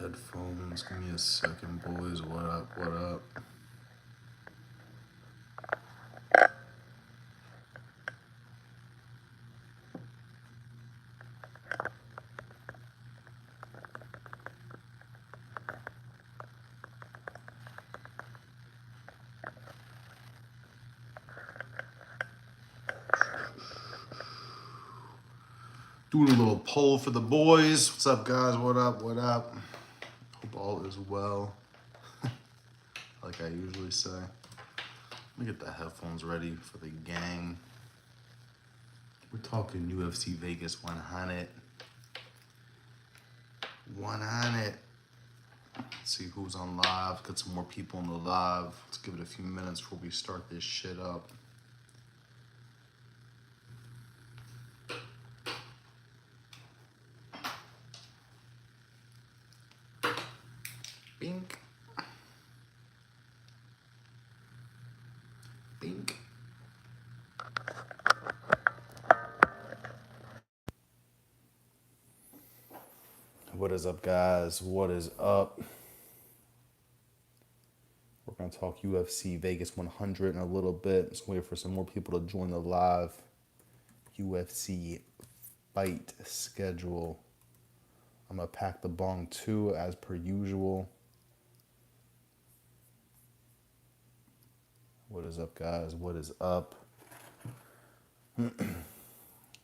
headphones. Give me a second, boys. What up? What up? Doing a little poll for the boys. What's up, guys? What up? What up? Hope all is well. Like I usually say. Let me get the headphones ready for the gang. We're talking UFC Vegas 100. 100. Let's see who's on live. Get some more people on the live. Let's give it a few minutes before we start this shit up. Bink. Bink. What is up, guys? What is up? We're going to talk UFC Vegas 100 in a little bit. Just wait for some more people to join the live UFC fight schedule. I'm going to pack the bong too, as per usual. What is up, guys? What is up? Gonna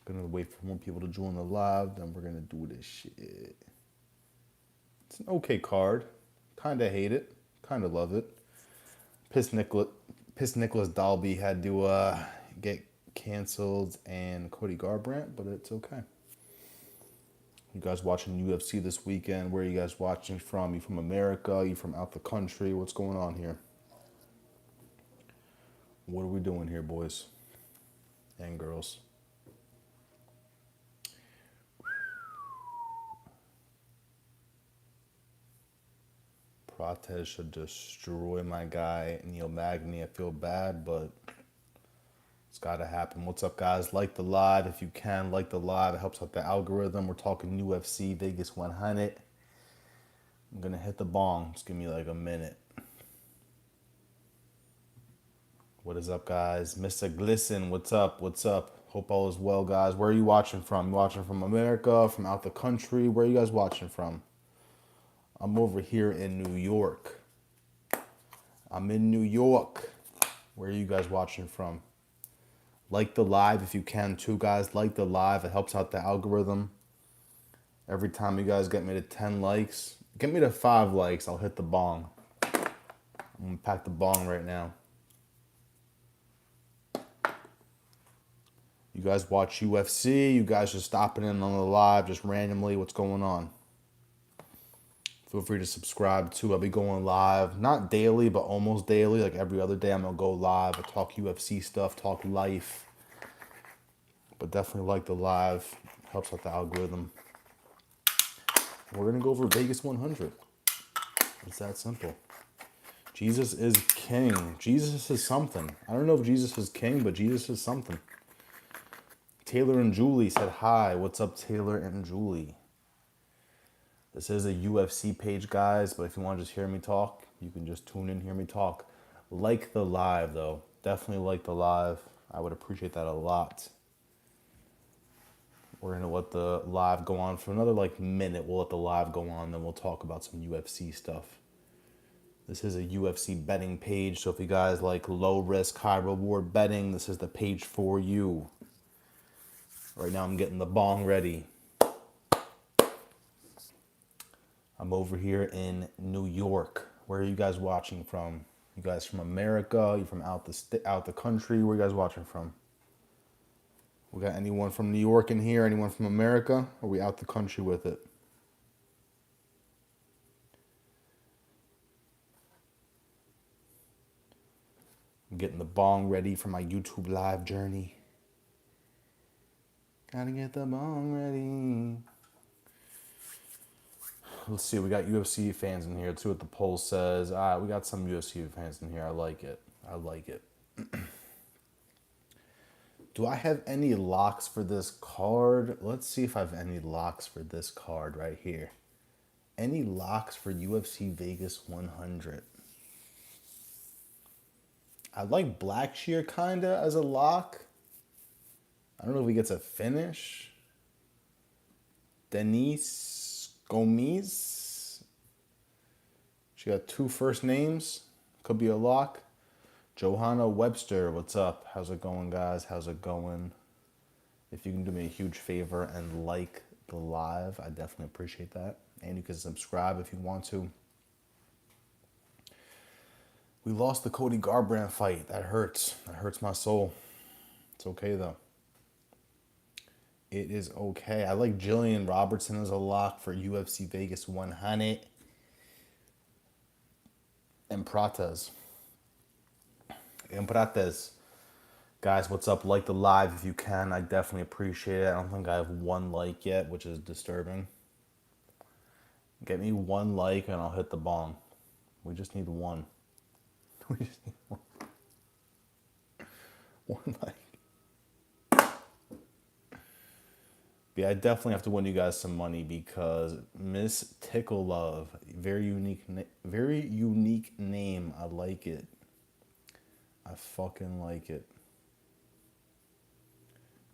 wait for more people to join the live, then we're gonna do this shit. It's an okay card. Kinda hate it. Kinda love it. Piss Nicholas Dalby had to get canceled and Cody Garbrandt, but it's okay. You guys watching UFC this weekend? Where are you guys watching from? You from America? You from out the country? What's going on here? What are we doing here, boys and girls? Prates should destroy my guy, Neil Magny. I feel bad, but it's got to happen. What's up, guys? Like the live if you can. Like the live. It helps out the algorithm. We're talking UFC Vegas 100. I'm going to hit the bong. Just give me like a minute. What is up, guys? Mr. Glisten, what's up? What's up? Hope all is well, guys. Where are you watching from? You watching from America, from out the country? Where are you guys watching from? I'm over here in New York. I'm in New York. Where are you guys watching from? Like the live if you can too, guys. Like the live. It helps out the algorithm. Every time you guys get me to 10 likes, get me to 5 likes, I'll hit the bong. I'm going to pack the bong right now. You guys watch UFC. You guys just stopping in on the live just randomly. What's going on? Feel free to subscribe too. I'll be going live, not daily, but almost daily. Like every other day, I'm going to go live. I talk UFC stuff, talk life. But definitely like the live. Helps out the algorithm. We're going to go over Vegas 100. It's that simple. Jesus is king. Jesus is something. I don't know if Jesus is king, but Jesus is something. Taylor and Julie said hi. What's up, Taylor and Julie? This is a UFC page, guys, but if you want to just hear me talk, you can just tune in and hear me talk. Like the live, though. Definitely like the live. I would appreciate that a lot. We're going to let the live go on for another, minute. We'll let the live go on, then we'll talk about some UFC stuff. This is a UFC betting page, so if you guys like low-risk, high-reward betting, this is the page for you. Right now I'm getting the bong ready. I'm over here in New York. Where are you guys watching from? You guys from America? You from out the country? Where are you guys watching from? We got anyone from New York in here? Anyone from America? Or are we out the country with it? I'm getting the bong ready for my YouTube live journey. Gotta get the bong ready. Let's see, we got UFC fans in here too, what the poll says. All right, we got some UFC fans in here. I like it. I like it. Do I have any locks for this card? Let's see if I have any locks for this card right here. Any locks for UFC Vegas 100? I like Blackshear kinda as a lock. I don't know if he gets a finish. Denise Gomes. She got 2 first names. Could be a lock. Johanna Webster, what's up? How's it going, guys? How's it going? If you can do me a huge favor and like the live, I definitely appreciate that. And you can subscribe if you want to. We lost the Cody Garbrandt fight. That hurts. That hurts my soul. It's okay, though. It is okay. I like Jillian Robertson as a lock for UFC Vegas 100. And Prates. Guys, what's up? Like the live if you can. I definitely appreciate it. I don't think I have 1 like yet, which is disturbing. Get me 1 like and I'll hit the bong. We just need 1. We just need 1. 1 like. Yeah, I definitely have to win you guys some money because Miss Tickle Love, very unique name. I like it. I fucking like it.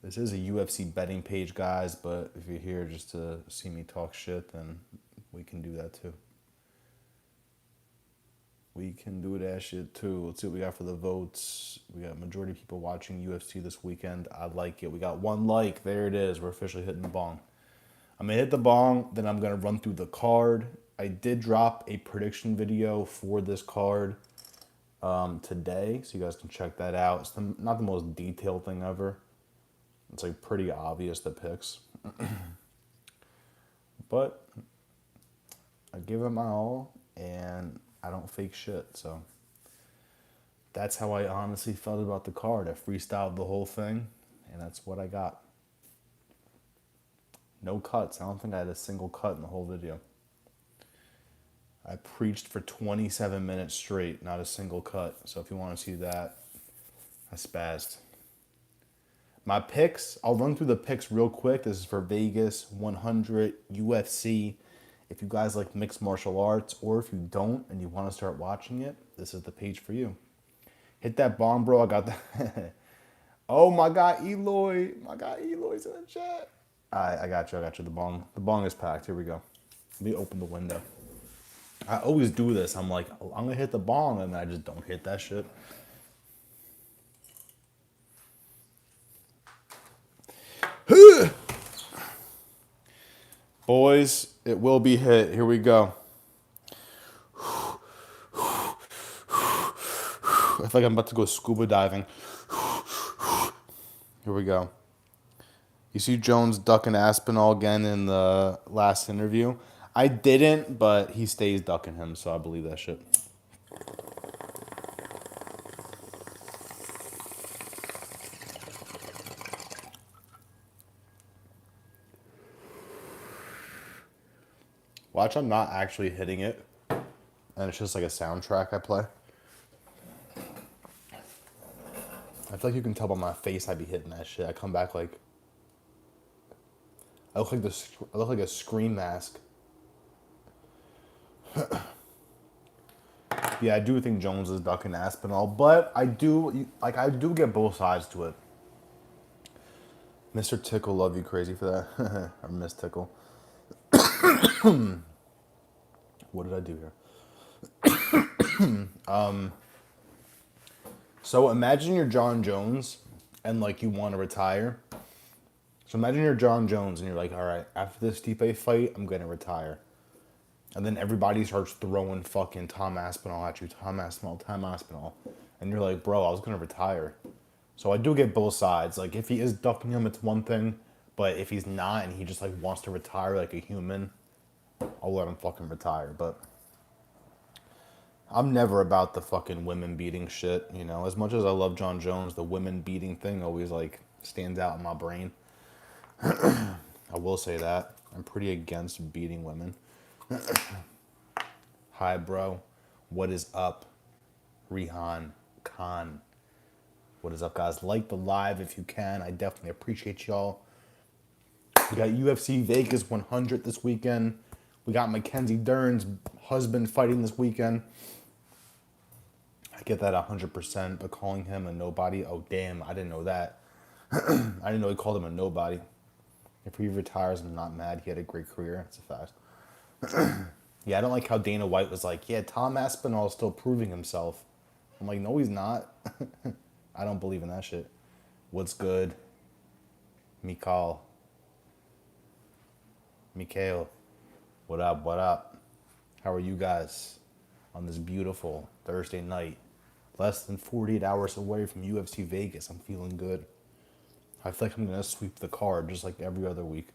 This is a UFC betting page, guys, but if you're here just to see me talk shit, then we can do that too. We can do that shit too. Let's see what we got for the votes. We got majority of people watching UFC this weekend. I like it. We got 1 like. There it is. We're officially hitting the bong. I'm going to hit the bong, then I'm going to run through the card. I did drop a prediction video for this card today, so you guys can check that out. It's not the most detailed thing ever. It's like pretty obvious, the picks. But I give it my all, and I don't fake shit, so that's how I honestly felt about the card. I freestyled the whole thing, and that's what I got. No cuts. I don't think I had a single cut in the whole video. I preached for 27 minutes straight, not a single cut. So if you want to see that, I spazzed. My picks, I'll run through the picks real quick. This is for Vegas 100 UFC. If you guys like mixed martial arts, or if you don't and you want to start watching it, this is the page for you. Hit that bomb, bro. I got that. Oh, my guy Eloy. My guy Eloy's in the chat. I got you. The bong is packed. Here we go. Let me open the window. I always do this. I'm like, I'm going to hit the bong, and I just don't hit that shit. Boys, it will be hit. Here we go. I feel like I'm about to go scuba diving. Here we go. You see Jones ducking Aspinall again in the last interview? I didn't, but he stays ducking him, so I believe that shit. Watch, I'm not actually hitting it, and it's just like a soundtrack I play. I feel like you can tell by my face I be hitting that shit. I come back like I look like a scream mask. Yeah, I do think Jones is ducking Aspinall, but I do get both sides to it. Mr. Tickle, love you crazy for that. Or Miss Tickle. What did I do here? So imagine you're John Jones and like you want to retire. So imagine you're John Jones and you're like, all right, after this Stipe fight, I'm going to retire. And then everybody starts throwing fucking Tom Aspinall at you. Tom Aspinall. And you're like, bro, I was going to retire. So I do get both sides. Like, if he is ducking him, it's one thing. But if he's not and he just, like, wants to retire like a human, I'll let him fucking retire. But I'm never about the fucking women beating shit, you know. As much as I love John Jones, the women beating thing always, like, stands out in my brain. I will say that. I'm pretty against beating women. Hi, bro. What is up? Rihan Khan. What is up, guys? Like the live if you can. I definitely appreciate y'all. We got UFC Vegas 100 this weekend. We got Mackenzie Dern's husband fighting this weekend. I get that 100%, but calling him a nobody, oh damn, I didn't know that. I didn't know he called him a nobody. If he retires, I'm not mad. He had a great career. That's a fact. Yeah, I don't like how Dana White was like, yeah, Tom Aspinall is still proving himself. I'm like, no, he's not. I don't believe in that shit. What's good? Mikhail. Mikhail. What up? What up? How are you guys on this beautiful Thursday night? Less than 48 hours away from UFC Vegas. I'm feeling good. I feel like I'm going to sweep the card just like every other week.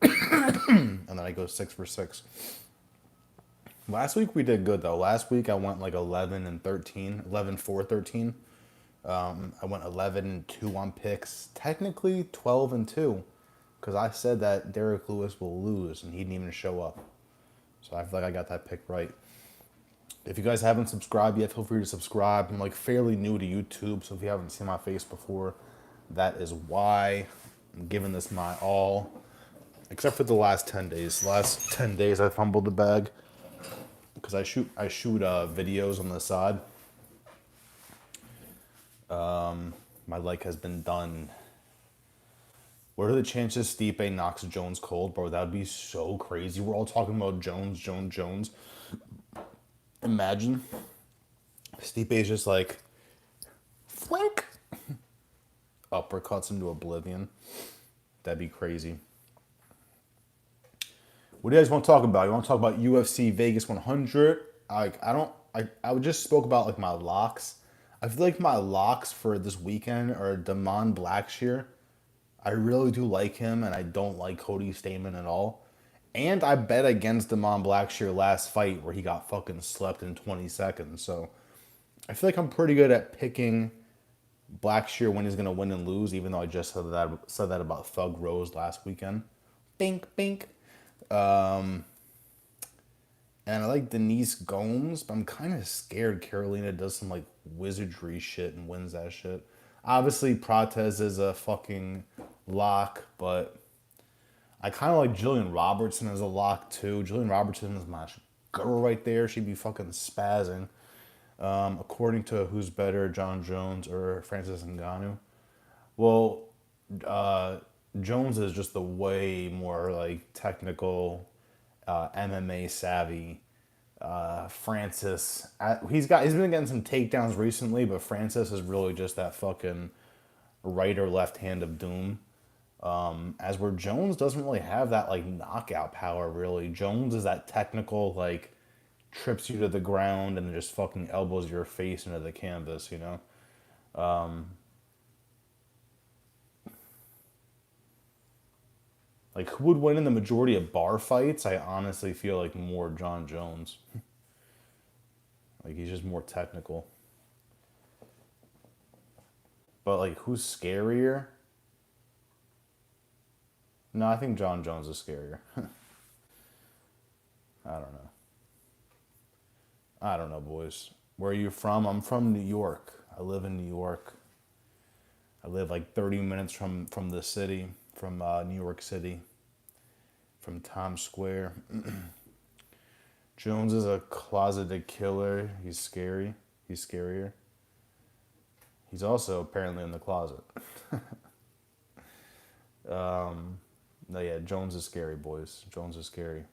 And then I go 6 for 6. Last week we did good though. Last week I went like 11 and 13. 11 4 13. I went 11 and 2 on picks. Technically 12 and 2. Because I said that Derek Lewis will lose and he didn't even show up. So I feel like I got that pick right. If you guys haven't subscribed yet, feel free to subscribe. I'm like fairly new to YouTube, so if you haven't seen my face before, that is why. I'm giving this my all. Except for the last 10 days. The last 10 days I fumbled the bag. Because I shoot videos on the side. My like has been done. What are the chances Stipe knocks Jones cold, bro? That would be so crazy. We're all talking about Jones. Imagine Stipe's just like, flank, uppercuts into oblivion. That'd be crazy. What do you guys want to talk about? You want to talk about UFC Vegas 100? I just spoke about like my locks. I feel like my locks for this weekend are Damon Blackshear. I really do like him, and I don't like Cody Stamann at all. And I bet against Damon Blackshear last fight where he got fucking slept in 20 seconds. So I feel like I'm pretty good at picking Blackshear when he's going to win and lose, even though I just said that about Thug Rose last weekend. Bink, bink. And I like Denise Gomes, but I'm kind of scared Carolina does some like wizardry shit and wins that shit. Obviously, Prates is a fucking lock, but I kind of like Jillian Robertson as a lock too. Jillian Robertson is my girl right there. She'd be fucking spazzing. According to who's better, John Jones or Francis Ngannou. Well, Jones is just the way more like technical, MMA savvy. Francis, he's been getting some takedowns recently, but Francis is really just that fucking right or left hand of doom. As where Jones doesn't really have that like knockout power really. Jones is that technical like trips you to the ground and just fucking elbows your face into the canvas, you know? Like, who would win in the majority of bar fights? I honestly feel like more John Jones. Like, he's just more technical. But, like, who's scarier? No, I think John Jones is scarier. I don't know, boys. Where are you from? I'm from New York. I live in New York. I live like 30 minutes from the city, from New York City, from Times Square. Jones is a closeted killer. He's scary. He's scarier. He's also apparently in the closet. No, yeah, Jones is scary, boys. Jones is scary.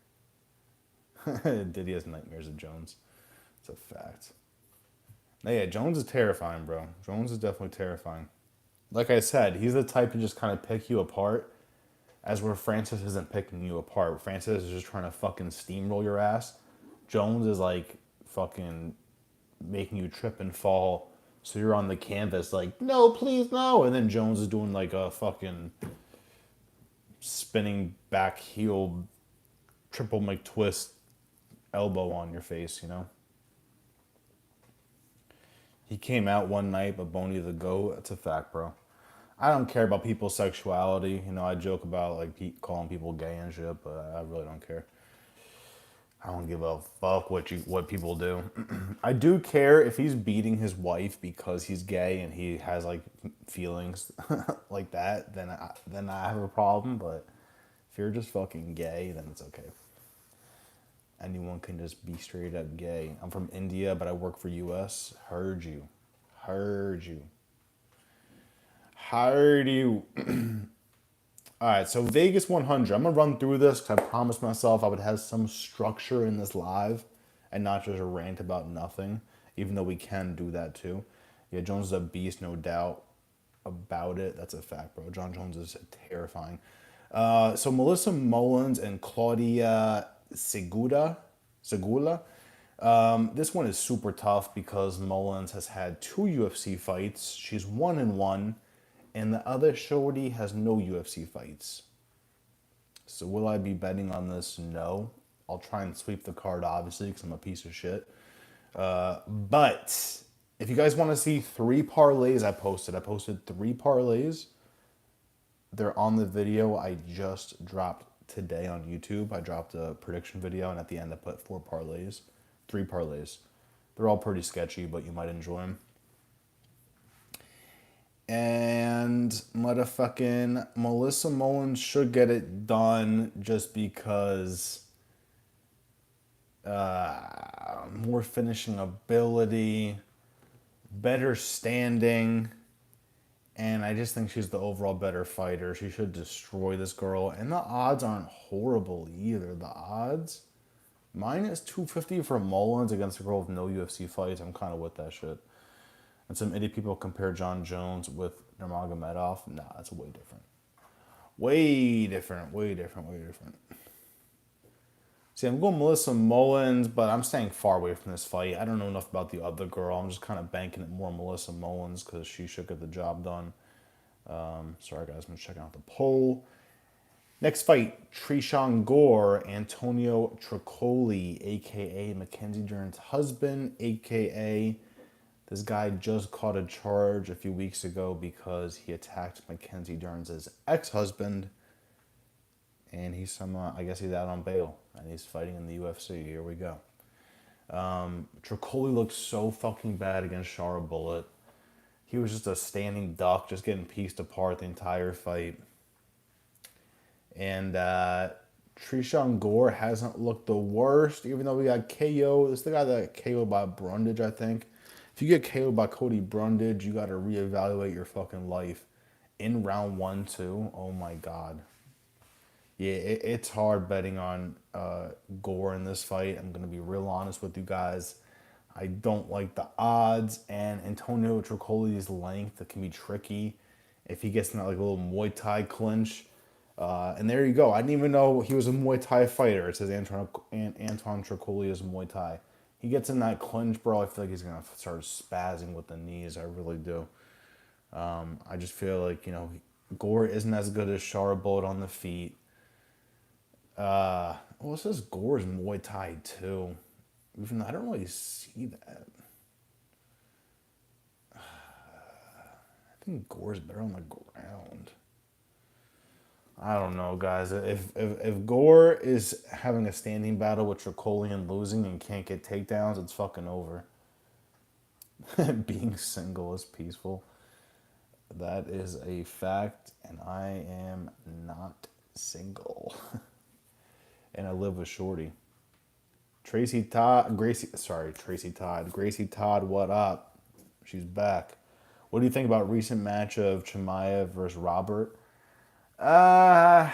Diddy has nightmares of Jones. It's a fact. No, yeah, Jones is terrifying, bro. Jones is definitely terrifying. Like I said, he's the type to just kind of pick you apart, as where Francis isn't picking you apart. Francis is just trying to fucking steamroll your ass. Jones is like fucking making you trip and fall. So you're on the canvas like, no, please, no. And then Jones is doing like a fucking spinning back heel triple McTwist elbow on your face, you know? He came out one night, but Boney the GOAT. That's a fact, bro. I don't care about people's sexuality. You know, I joke about like calling people gay and shit, but I really don't care. I don't give a fuck what people do. I do care if he's beating his wife because he's gay and he has like feelings like that. Then I have a problem. But if you're just fucking gay, then it's okay. anyone can just be straight up gay. I'm from India, but I work for US. Heard you. Heard you. Heard you. All right, so Vegas 100. I'm going to run through this because I promised myself I would have some structure in this live and not just a rant about nothing, even though we can do that too. Yeah, Jones is a beast, no doubt about it. That's a fact, bro. John Jones is terrifying. So Melissa Mullins and Claudia Segula. This one is super tough because Mullins has had 2 UFC fights. She's 1-1, and the other shorty has no UFC fights. So will I be betting on this? No. I'll try and sweep the card, obviously, because I'm a piece of shit. But if you guys want to see 3 parlays I posted 3 parlays. They're on the video I just dropped today on YouTube. I dropped a prediction video, and at the end I put 4 parlays, 3 parlays. They're all pretty sketchy, but you might enjoy them. And motherfucking Melissa Mullins should get it done just because more finishing ability, better standing, and I just think she's the overall better fighter. She should destroy this girl, and the odds aren't horrible either. The odds, minus 250 for Mullins against a girl with no UFC fights. I'm kind of with that shit. And some idiot people compare John Jones with Nurmagomedov. Nah, that's way different. Way different. See, I'm going Melissa Mullins, but I'm staying far away from this fight. I don't know enough about the other girl. I'm just kind of banking it more on Melissa Mullins because she should get the job done. Sorry, guys. I'm checking out the poll. Next fight, Tresean Gore, Antonio Tricoli, a.k.a. Mackenzie Dern's husband, a.k.a. This guy just caught a charge a few weeks ago because he attacked Mackenzie Dern's ex-husband. And he's I guess he's out on bail. And he's fighting in the UFC. Here we go. Tricoli looked so fucking bad against Shara Bullet. He was just a standing duck, just getting pieced apart the entire fight. And Tresean Gore hasn't looked the worst, even though we got KO. This is the guy that got KO'd by Brundage, I think. If you get KO'd by Cody Brundage, you got to reevaluate your fucking life. In round 1, too. Oh my God. Yeah, it's hard betting on Gore in this fight. I'm going to be real honest with you guys. I don't like the odds, and Antonio Tricoli's length, it can be tricky if he gets in that like a little Muay Thai clinch. And there you go. I didn't even know he was a Muay Thai fighter. It says Anton Tricoli is Muay Thai. He gets in that clinch, bro. I feel like he's going to start spazzing with the knees. I really do. I just feel like, Gore isn't as good as Shara Bullet on the feet. Well, it says Gore's Muay Thai too. Even though I don't really see that. I think Gore's better on the ground. I don't know, guys. If Gore is having a standing battle with Tricoli and losing and can't get takedowns, it's fucking over. Being single is peaceful. That is a fact, and I am not single. And I live with Shorty. Gracie Todd, what up? She's back. What do you think about recent match of Chimaev versus Robert? I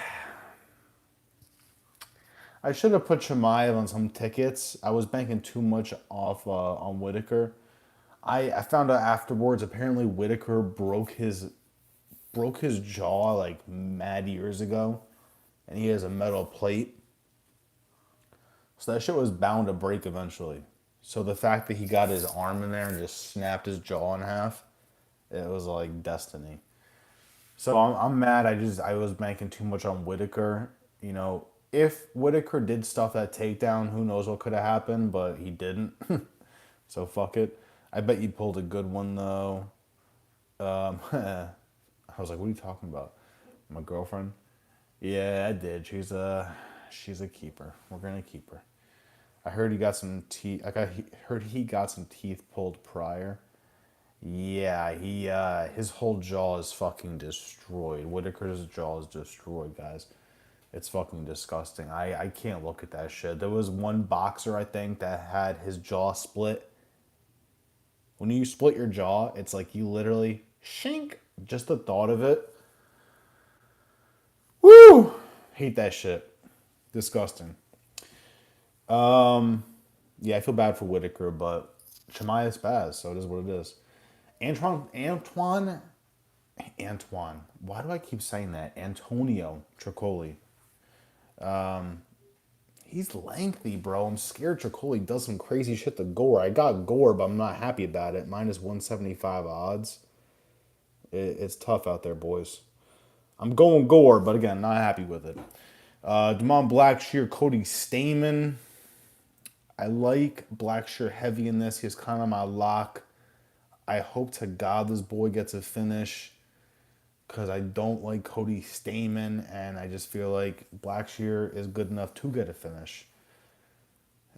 should have put Chimaev on some tickets. I was banking too much off on Whitaker. I found out afterwards, apparently Whitaker broke his jaw like mad years ago, and he has a metal plate. So that shit was bound to break eventually. So the fact that he got his arm in there and just snapped his jaw in half, it was like destiny. So I'm mad. I was banking too much on Whitaker. If Whitaker did stuff that takedown, who knows what could have happened, but he didn't. So fuck it. I bet you pulled a good one though. I was like, what are you talking about? My girlfriend? Yeah, I did. She's a keeper. We're gonna keep her. I heard he got some teeth. Heard he got some teeth pulled prior. Yeah, his whole jaw is fucking destroyed. Whitaker's jaw is destroyed, guys. It's fucking disgusting. I can't look at that shit. There was one boxer, I think, that had his jaw split. When you split your jaw, it's like you literally shink. Just the thought of it. Woo! Hate that shit. Disgusting. Yeah, I feel bad for Whitaker, but Shemaiah Spaz, so it is what it is. Antoine. Why do I keep saying that? Antonio Tricoli. He's lengthy, bro. I'm scared Tricoli does some crazy shit to Gore. I got Gore, but I'm not happy about it. Minus 175 odds. It's tough out there, boys. I'm going Gore, but again, not happy with it. Damon Blackshear, Cody Stamen. I like Blackshear heavy in this. He's kind of my lock. I hope to God this boy gets a finish because I don't like Cody Stamen, and I just feel like Blackshear is good enough to get a finish.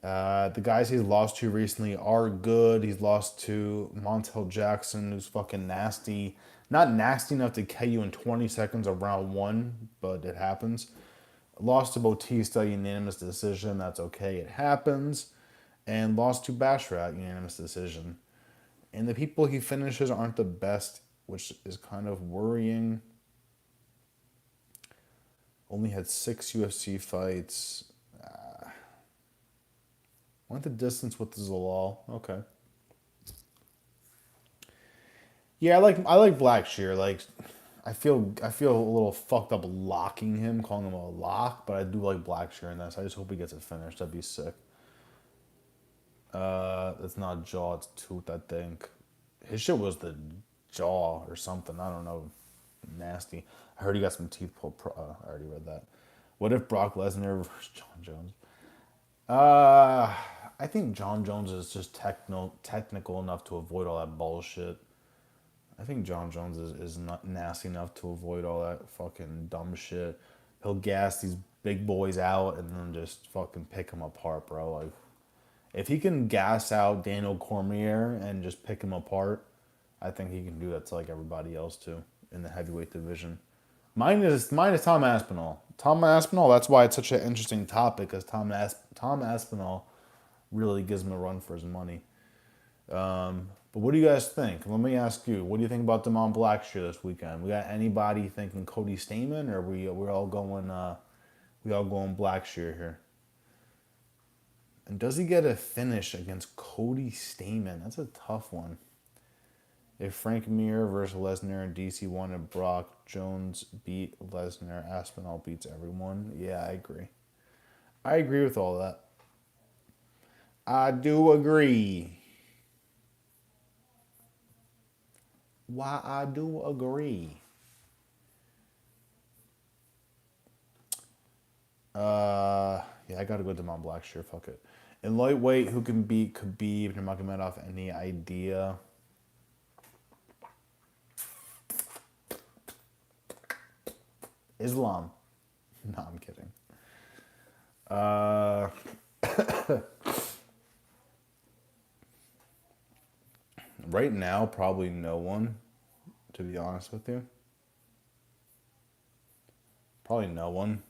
The guys he's lost to recently are good. He's lost to Montel Jackson, who's fucking nasty. Not nasty enough to KO you in 20 seconds of round one, but it happens. Lost to Bautista, unanimous decision. That's okay, it happens. And lost to Bashrat, unanimous decision. And the people he finishes aren't the best, which is kind of worrying. Only had 6 UFC fights. Went the distance with the Zalal. Okay. Yeah, I like Blackshear. Like, I feel a little fucked up locking him, calling him a lock, but I do like Blackshear in this. I just hope he gets it finished. That'd be sick. It's not jaw, it's tooth, I think. His shit was the jaw or something. I don't know. Nasty. I heard he got some teeth pulled. I already read that. What if Brock Lesnar versus John Jones? I think John Jones is just technical enough to avoid all that bullshit. I think John Jones is not nasty enough to avoid all that fucking dumb shit. He'll gas these big boys out and then just fucking pick them apart, bro. Like, if he can gas out Daniel Cormier and just pick him apart, I think he can do that to like everybody else too in the heavyweight division. Mine is Tom Aspinall. Tom Aspinall. That's why it's such an interesting topic, because Tom Aspinall really gives him a run for his money. But what do you guys think? Let me ask you. What do you think about Damon Blackshear this weekend? We got anybody thinking Cody Stamen, or we're all going Blackshear here? And does he get a finish against Cody Stamen? That's a tough one. If Frank Mir versus Lesnar and DC wanted Brock, Jones beat Lesnar, Aspinall beats everyone. Yeah, I agree. I agree with all that. I do agree. Why I do agree. Yeah, I gotta go Damon Blackshear. Fuck it. In lightweight, who can beat Khabib Nurmagomedov? Any idea? Islam. No, I'm kidding. Right now, probably no one, to be honest with you. Probably no one.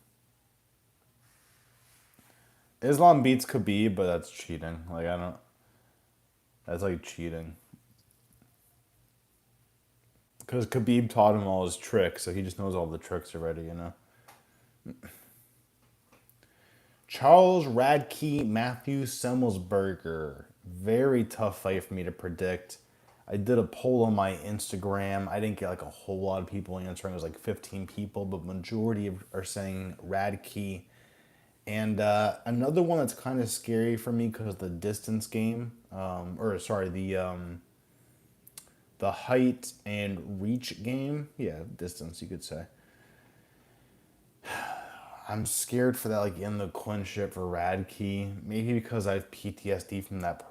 Islam beats Khabib, but that's cheating. Like, I don't... That's like cheating. Because Khabib taught him all his tricks, so he just knows all the tricks already, you know? Charles Radke, Matthew Semmelsberger. Very tough fight for me to predict. I did a poll on my Instagram. I didn't get like a whole lot of people answering. It was like 15 people, but majority are saying Radke. And another one that's kind of scary for me because the distance game, the height and reach game. Yeah, distance, you could say. I'm scared for that, like in the clinch shit for Radke. Maybe because I have PTSD from that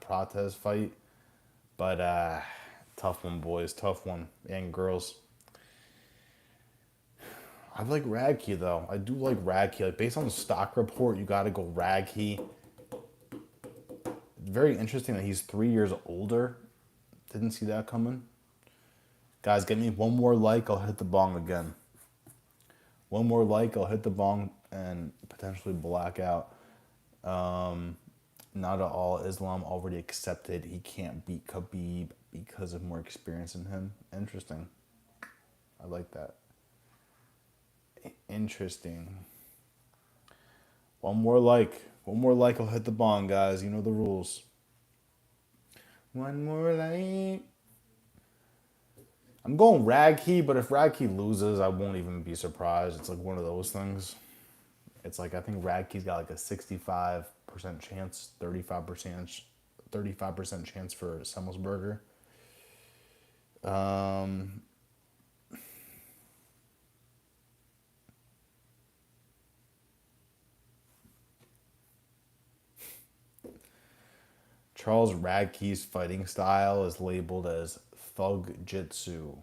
Protez fight. But tough one, boys. Tough one. And girls. I like Radke, though. I do like Radke. Like, based on the stock report, you got to go Radke. Very interesting that he's 3 years older. Didn't see that coming. Guys, get me one more like. I'll hit the bong again. One more like, I'll hit the bong and potentially black out. Not at all. Islam already accepted he can't beat Khabib because of more experience in him. Interesting. I like that. Interesting. One more like. One more like, I'll hit the bong, guys. You know the rules. One more like. I'm going Ragkey, but if Ragkey loses, I won't even be surprised. It's like one of those things. It's like I think Radke's got like a 65% chance, 35% chance for Semmelsberger. Um, Charles Radke's fighting style is labeled as Thug Jitsu.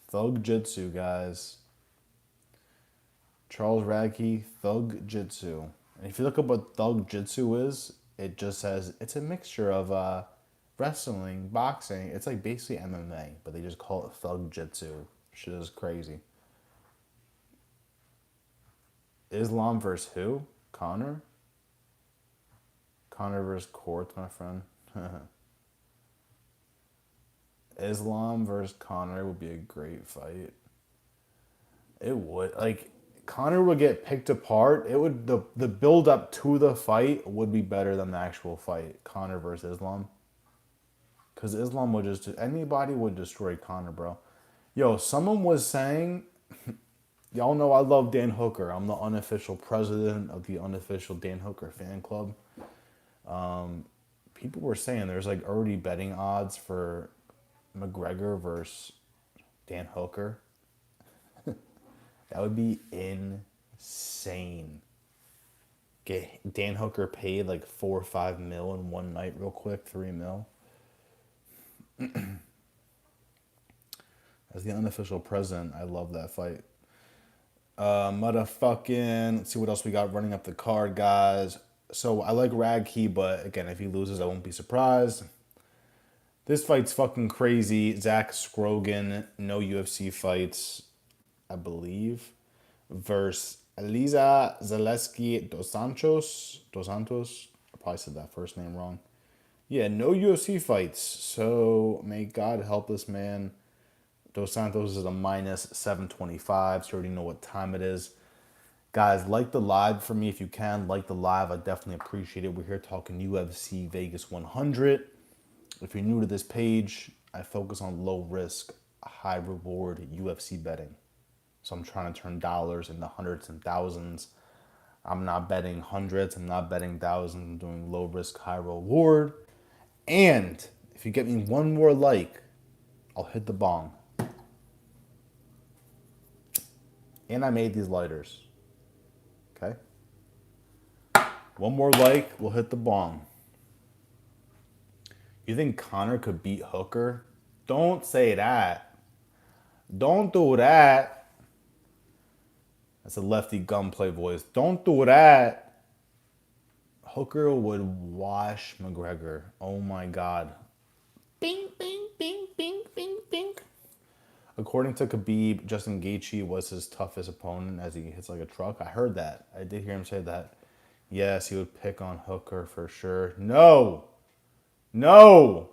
Thug Jitsu, guys. Charles Radke, Thug Jitsu. And if you look up what Thug Jitsu is, it just says it's a mixture of wrestling, boxing. It's like basically MMA, but they just call it Thug Jitsu. Shit is crazy. Islam versus who? Connor? Connor versus Court, my friend. Islam versus Connor would be a great fight. It would. Like, Connor would get picked apart. It would the build up to the fight would be better than the actual fight. Connor versus Islam. Because Islam would just anybody would destroy Connor, bro. Yo, someone was saying, y'all know I love Dan Hooker. I'm the unofficial president of the unofficial Dan Hooker fan club. People were saying there's like already betting odds for McGregor versus Dan Hooker. That would be insane. Get Dan Hooker paid like 4 or 5 mil in one night, real quick, 3 mil. As the unofficial president, I love that fight. Motherfucking. Let's see what else we got running up the card, guys. So I like Radke, but again, if he loses, I won't be surprised. This fight's fucking crazy. Zach Scrogan, no UFC fights, I believe, versus Elisa Zaleski Dos Santos. Dos Santos. I probably said that first name wrong. Yeah, no UFC fights. So may God help this man. Dos Santos is a minus 725, so you already know what time it is. Guys, like the live for me if you can. Like the live. I definitely appreciate it. We're here talking UFC Vegas 100. If you're new to this page, I focus on low risk, high reward UFC betting. So I'm trying to turn dollars into hundreds and thousands. I'm not betting hundreds. I'm not betting thousands. I'm doing low risk, high reward. And if you get me one more like, I'll hit the bong. And I made these lighters. Okay? One more like, we'll hit the bong. You think Connor could beat Hooker? Don't say that. Don't do that. That's a lefty gunplay voice. Don't do that. Hooker would wash McGregor. Oh my God. Bing, bing, bing, bing, bing, bing. According to Khabib, Justin Gaethje was his toughest opponent as he hits like a truck. I heard that. I did hear him say that. Yes, he would pick on Hooker for sure. No. No.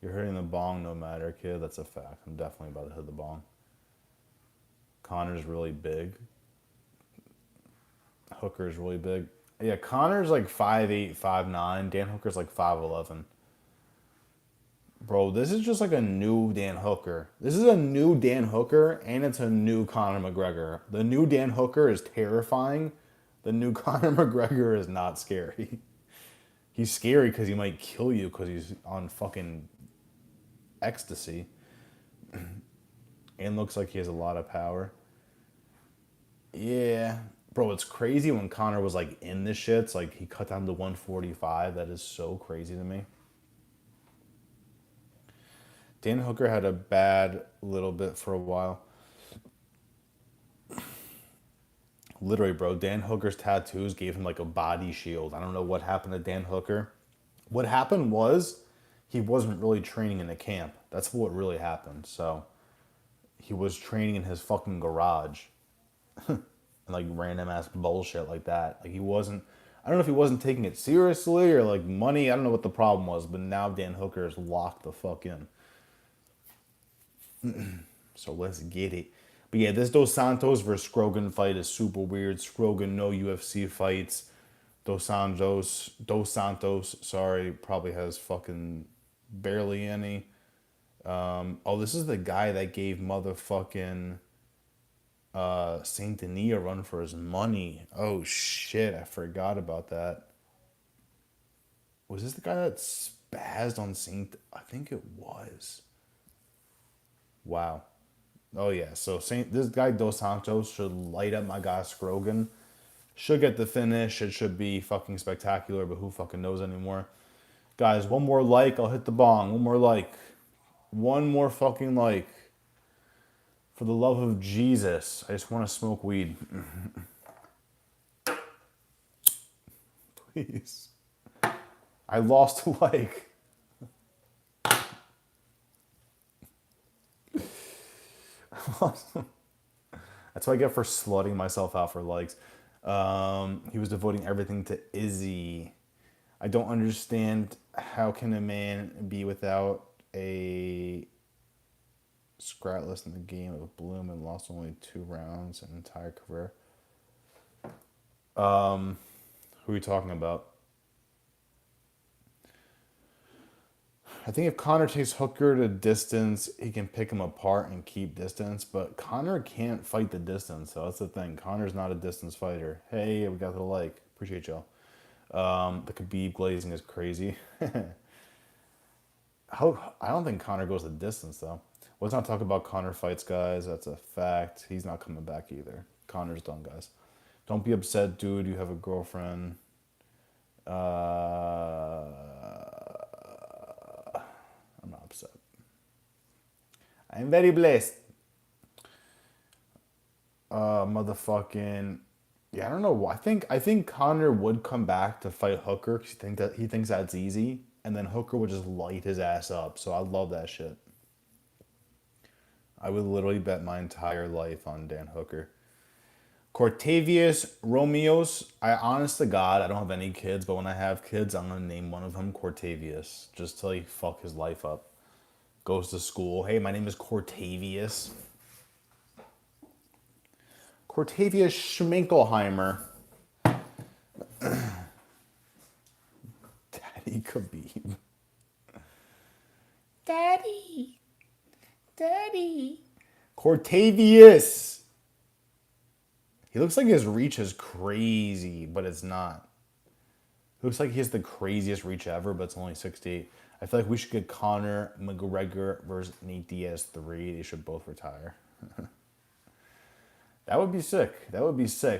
You're hitting the bong no matter, kid. That's a fact. I'm definitely about to hit the bong. Connor's really big. Hooker's really big. Yeah, Connor's like 5'8", 5'9". Dan Hooker's like 5'11". Bro, this is just like a new Dan Hooker. This is a new Dan Hooker, and it's a new Conor McGregor. The new Dan Hooker is terrifying. The new Conor McGregor is not scary. He's scary because he might kill you because he's on fucking ecstasy. And looks like he has a lot of power. Yeah. Bro, it's crazy when Conor was like in this shit. It's like he cut down to 145. That is so crazy to me. Dan Hooker had a bad little bit for a while. Literally, bro, Dan Hooker's tattoos gave him like a body shield. I don't know what happened to Dan Hooker. What happened was he wasn't really training in the camp. That's what really happened. So he was training in his fucking garage. And like random ass bullshit like that. Like he wasn't, I don't know if he wasn't taking it seriously or like money. I don't know what the problem was, but now Dan Hooker is locked the fuck in. So let's get it. But yeah, this Dos Santos versus Scrogan fight is super weird. Scrogan, no UFC fights. Dos Santos, sorry, probably has fucking barely any. Oh, this is the guy that gave motherfucking Saint Denis a run for his money. Oh shit, I forgot about that. Was this the guy that spazzed on Saint? I think it was. Wow. Oh yeah, so this guy Dos Santos should light up my guy Scrogan. Should get the finish. It should be fucking spectacular, but who fucking knows anymore? Guys, one more like, I'll hit the bong. One more like. One more fucking like. For the love of Jesus, I just want to smoke weed. Please. I lost a like. That's what I get for slutting myself out for likes. He was devoting everything to Izzy. I don't understand how can a man be without a scratless in the game of Bloom and lost only 2 rounds in an entire career. Who are you talking about? I think if Connor takes Hooker to distance, he can pick him apart and keep distance, but Connor can't fight the distance, so that's the thing. Connor's not a distance fighter. Hey, we got the like. Appreciate y'all. The Khabib glazing is crazy. I don't think Connor goes the distance, though. Let's not talk about Connor fights, guys. That's a fact. He's not coming back either. Connor's done, guys. Don't be upset, dude. You have a girlfriend. I'm not upset. I'm very blessed. Motherfucking. Yeah, I don't know. I think Connor would come back to fight Hooker because he thinks that's easy, and then Hooker would just light his ass up. So I love that shit. I would literally bet my entire life on Dan Hooker. Cortavius Romeos. I honest to God, I don't have any kids, but when I have kids, I'm gonna name one of them Cortavius, just till he fuck his life up. Goes to school. Hey, my name is Cortavius. Cortavius Schminkelheimer. Daddy Khabib. Daddy. Cortavius. He looks like his reach is crazy, but it's not. He looks like he has the craziest reach ever, but it's only 68. I feel like we should get Conor McGregor versus Nate Diaz 3. They should both retire. That would be sick.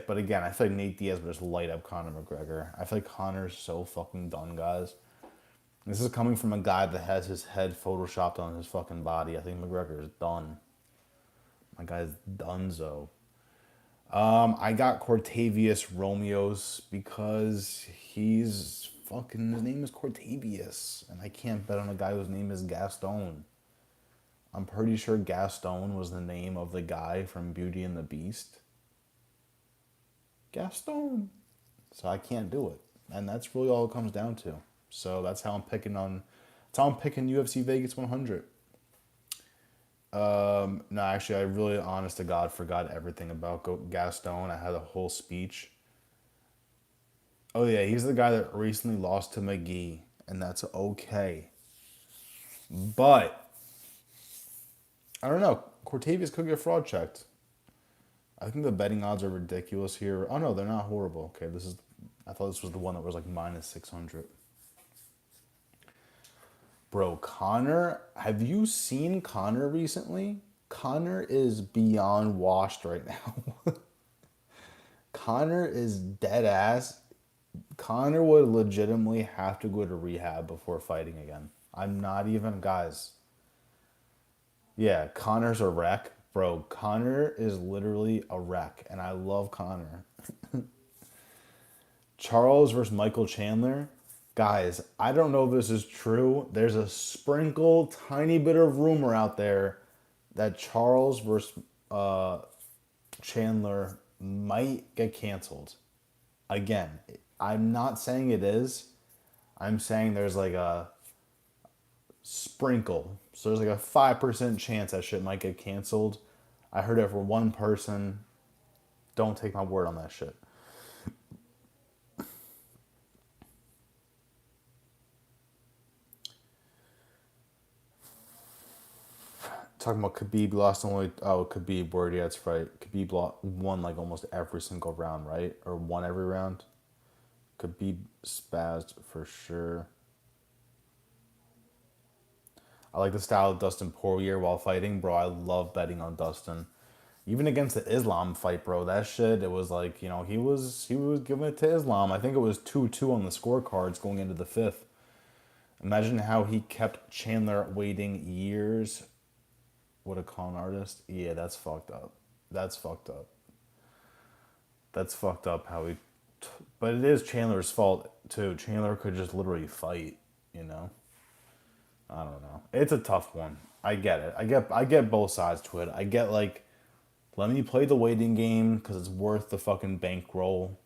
But again, I feel like Nate Diaz would just light up Conor McGregor. I feel like Conor's so fucking done, guys. This is coming from a guy that has his head photoshopped on his fucking body. I think McGregor is done. My guy's donezo. I got Cortavius Romeos because his name is Cortavius. And I can't bet on a guy whose name is Gaston. I'm pretty sure Gaston was the name of the guy from Beauty and the Beast. Gaston. So I can't do it. And that's really all it comes down to. So that's how I'm picking UFC Vegas 100. No, actually, I really, honest to God, forgot everything about Gaston. I had a whole speech. Oh yeah, he's the guy that recently lost to McGee, and that's okay. But I don't know. Cortavius could get fraud checked. I think the betting odds are ridiculous here. Oh no, they're not horrible. Okay, I thought this was the one that was like minus 600. Bro, Conor, have you seen Conor recently? Conor is beyond washed right now. Conor is dead ass. Conor would legitimately have to go to rehab before fighting again. I'm not even, guys. Yeah, Conor's a wreck. Bro, Conor is literally a wreck, and I love Conor. Charles versus Michael Chandler. Guys, I don't know if this is true. There's a tiny bit of rumor out there that Charles versus Chandler might get canceled. Again, I'm not saying it is. I'm saying there's like a sprinkle. So there's like a 5% chance that shit might get canceled. I heard it for one person. Don't take my word on that shit. Talking about Khabib lost only. Oh, Khabib word. Yeah, that's right. Khabib won like almost every single round, right? Or won every round. Khabib spazzed for sure. I like the style of Dustin Poirier while fighting, bro. I love betting on Dustin. Even against the Islam fight, bro, that shit, it was like, he was giving it to Islam. I think it was 2-2 on the scorecards going into the fifth. Imagine how he kept Chandler waiting years. What a con artist. Yeah, that's fucked up. That's fucked up. That's fucked up how he. But it is Chandler's fault, too. Chandler could just literally fight, you know? I don't know. It's a tough one. I get it. I get both sides to it. I get like, let me play the waiting game because it's worth the fucking bankroll.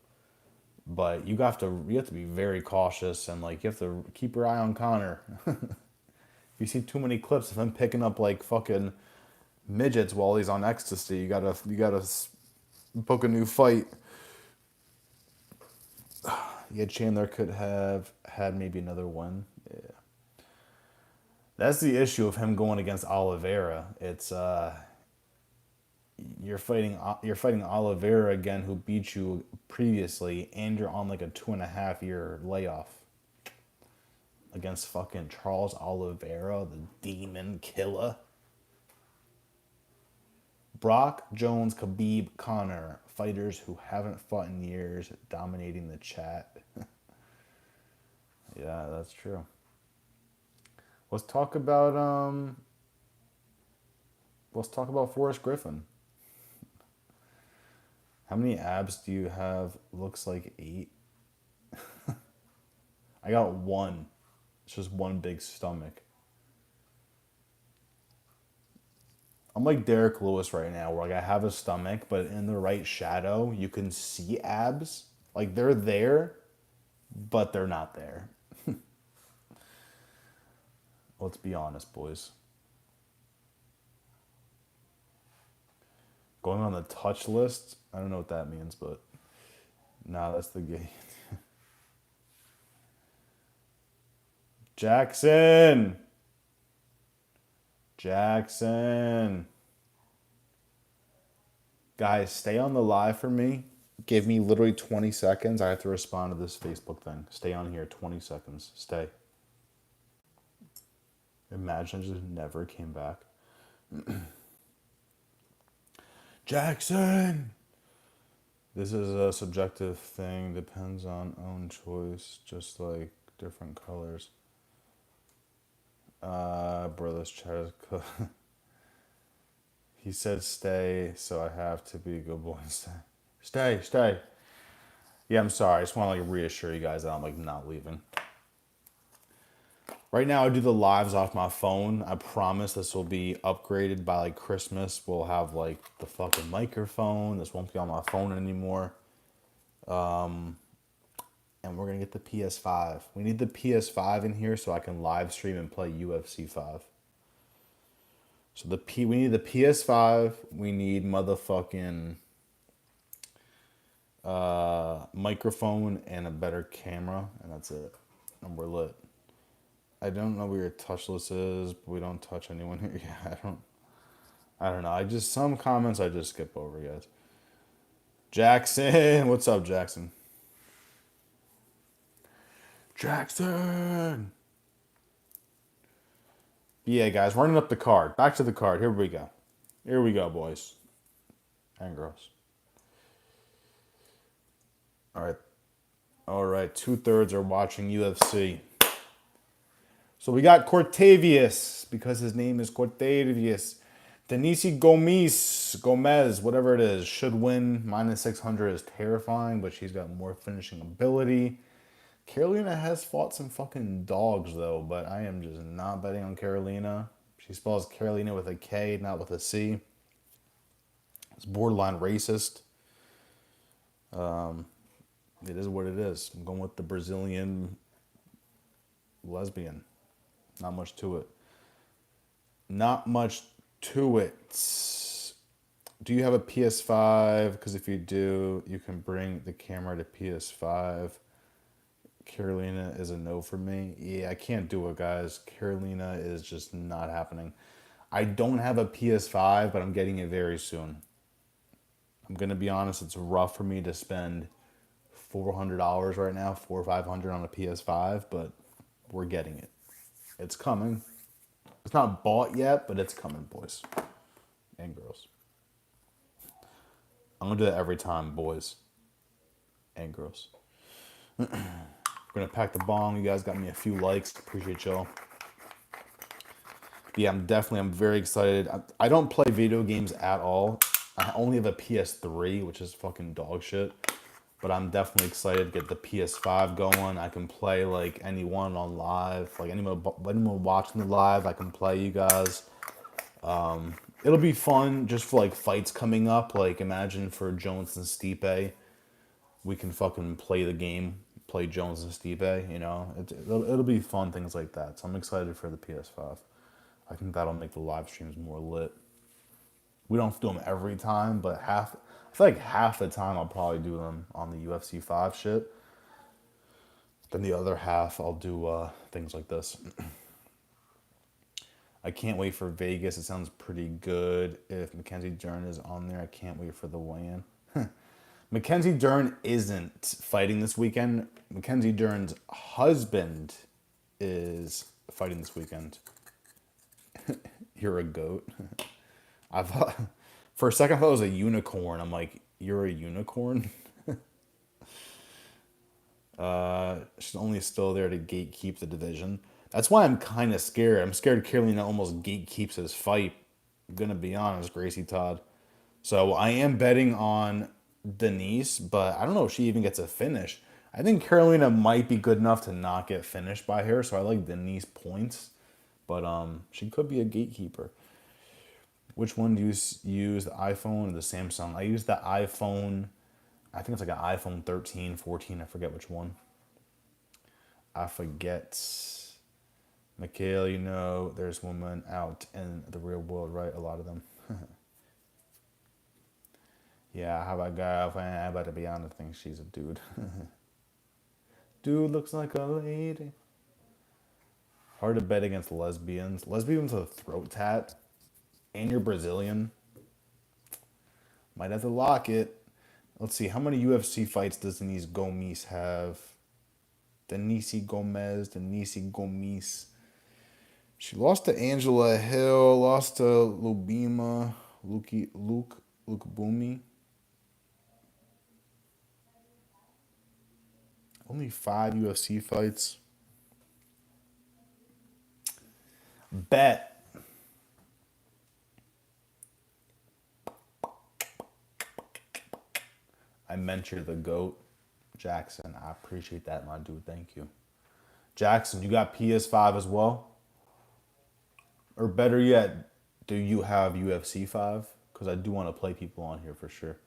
But you have to be very cautious and like you have to keep your eye on Connor. You see too many clips of him picking up like fucking midgets while he's on ecstasy. You gotta book a new fight. Yeah, Chandler could have had maybe another one. Yeah. That's the issue of him going against Oliveira. It's you're fighting Oliveira again, who beat you previously, and you're on like a 2.5 year layoff against fucking Charles Oliveira, the demon killer. Brock, Jones, Khabib, Connor, fighters who haven't fought in years, dominating the chat. Yeah, that's true. Let's talk about Forrest Griffin. How many abs do you have? Looks like 8. I got one. It's just one big stomach. I'm like Derek Lewis right now, where like I have a stomach, but in the right shadow, you can see abs. Like they're there, but they're not there. Let's be honest, boys. Going on the touch list, I don't know what that means, but nah, that's the game. Jackson! Jackson! Guys, stay on the live for me. Give me literally 20 seconds. I have to respond to this Facebook thing. Stay on here 20 seconds. Stay. Imagine I just never came back. Jackson! This is a subjective thing. Depends on own choice. Just like different colors. Bro, this chat is He said stay, so I have to be a good boy and stay. Stay. Yeah, I'm sorry. I just want to like reassure you guys that I'm like not leaving. Right now, I do the lives off my phone. I promise this will be upgraded by like Christmas. We'll have like the fucking microphone. This won't be on my phone anymore. And we're gonna get the PS5. We need the PS5 in here so I can live stream and play UFC 5. So we need the PS5. We need motherfucking microphone and a better camera, and that's it. And we're lit. I don't know where your touchless is, but we don't touch anyone here. Yeah, I don't know. Some comments I just skip over, guys. Jackson, what's up, Jackson? Jackson. Yeah, guys, running up the card. Back to the card. Here we go. Here we go, boys and girls. All right. 2/3 are watching UFC. So we got Cortavius, because his name is Cortavius. Denise Gomez, whatever it is, should win. -600 is terrifying, but she's got more finishing ability. Carolina has fought some fucking dogs, though, but I am just not betting on Carolina. She spells Carolina with a K, not with a C. It's borderline racist. It is what it is. I'm going with the Brazilian lesbian. Not much to it. Not much to it. Do you have a PS5? Because if you do, you can bring the camera to PS5. Carolina is a no for me. Yeah, I can't do it, guys. Carolina is just not happening. I don't have a PS5, but I'm getting it very soon. I'm gonna be honest, it's rough for me to spend $400 right now, 400 or 500 on a PS5, but we're getting it. It's coming. It's not bought yet, but it's coming, boys and girls. I'm gonna do that every time, boys and girls. We're gonna pack the bong. You guys got me a few likes. Appreciate y'all. Yeah, I'm very excited. I don't play video games at all. I only have a PS3, which is fucking dog shit. But I'm definitely excited to get the PS5 going. I can play like anyone on live, like anyone watching the live. I can play you guys. It'll be fun just for like fights coming up. Like imagine for Jones and Stipe, we can fucking play the game, play Jones and Stipe. You know, it'll be fun things like that. So I'm excited for the PS5. I think that'll make the live streams more lit. We don't do them every time, but I feel like half the time I'll probably do them on the UFC 5 shit. Then the other half I'll do things like this. I can't wait for Vegas. It sounds pretty good. If Mackenzie Dern is on there, I can't wait for the weigh-in. Mackenzie Dern isn't fighting this weekend. Mackenzie Dern's husband is fighting this weekend. You're a goat. I thought for a second I thought it was a unicorn. I'm like, you're a unicorn? She's only still there to gatekeep the division. That's why I'm kind of scared. I'm scared Carolina almost gatekeeps his fight. I'm gonna be honest, Gracie Todd. So I am betting on Denise, but I don't know if she even gets a finish. I think Carolina might be good enough to not get finished by her, so I like Denise points. But she could be a gatekeeper. Which one do you use, the iPhone or the Samsung? I use the iPhone. I think it's like an iPhone 13, 14. I forget which one. I forget. Mikhail, you know, there's women out in the real world, right? A lot of them. Yeah, I have a girlfriend, but to be honest, I think she's a dude. Dude looks like a lady. Hard to bet against lesbians. Lesbians with a throat tat. And you're Brazilian. Might have to lock it. Let's see, how many UFC fights does Denise Gomes have? Denise Gomes. She lost to Angela Hill, lost to Lubima, Luke Boomy. Only 5 UFC fights. Bet. I mentioned the GOAT, Jackson. I appreciate that, my dude. Thank you. Jackson, you got PS5 as well? Or better yet, do you have UFC 5? Because I do want to play people on here for sure.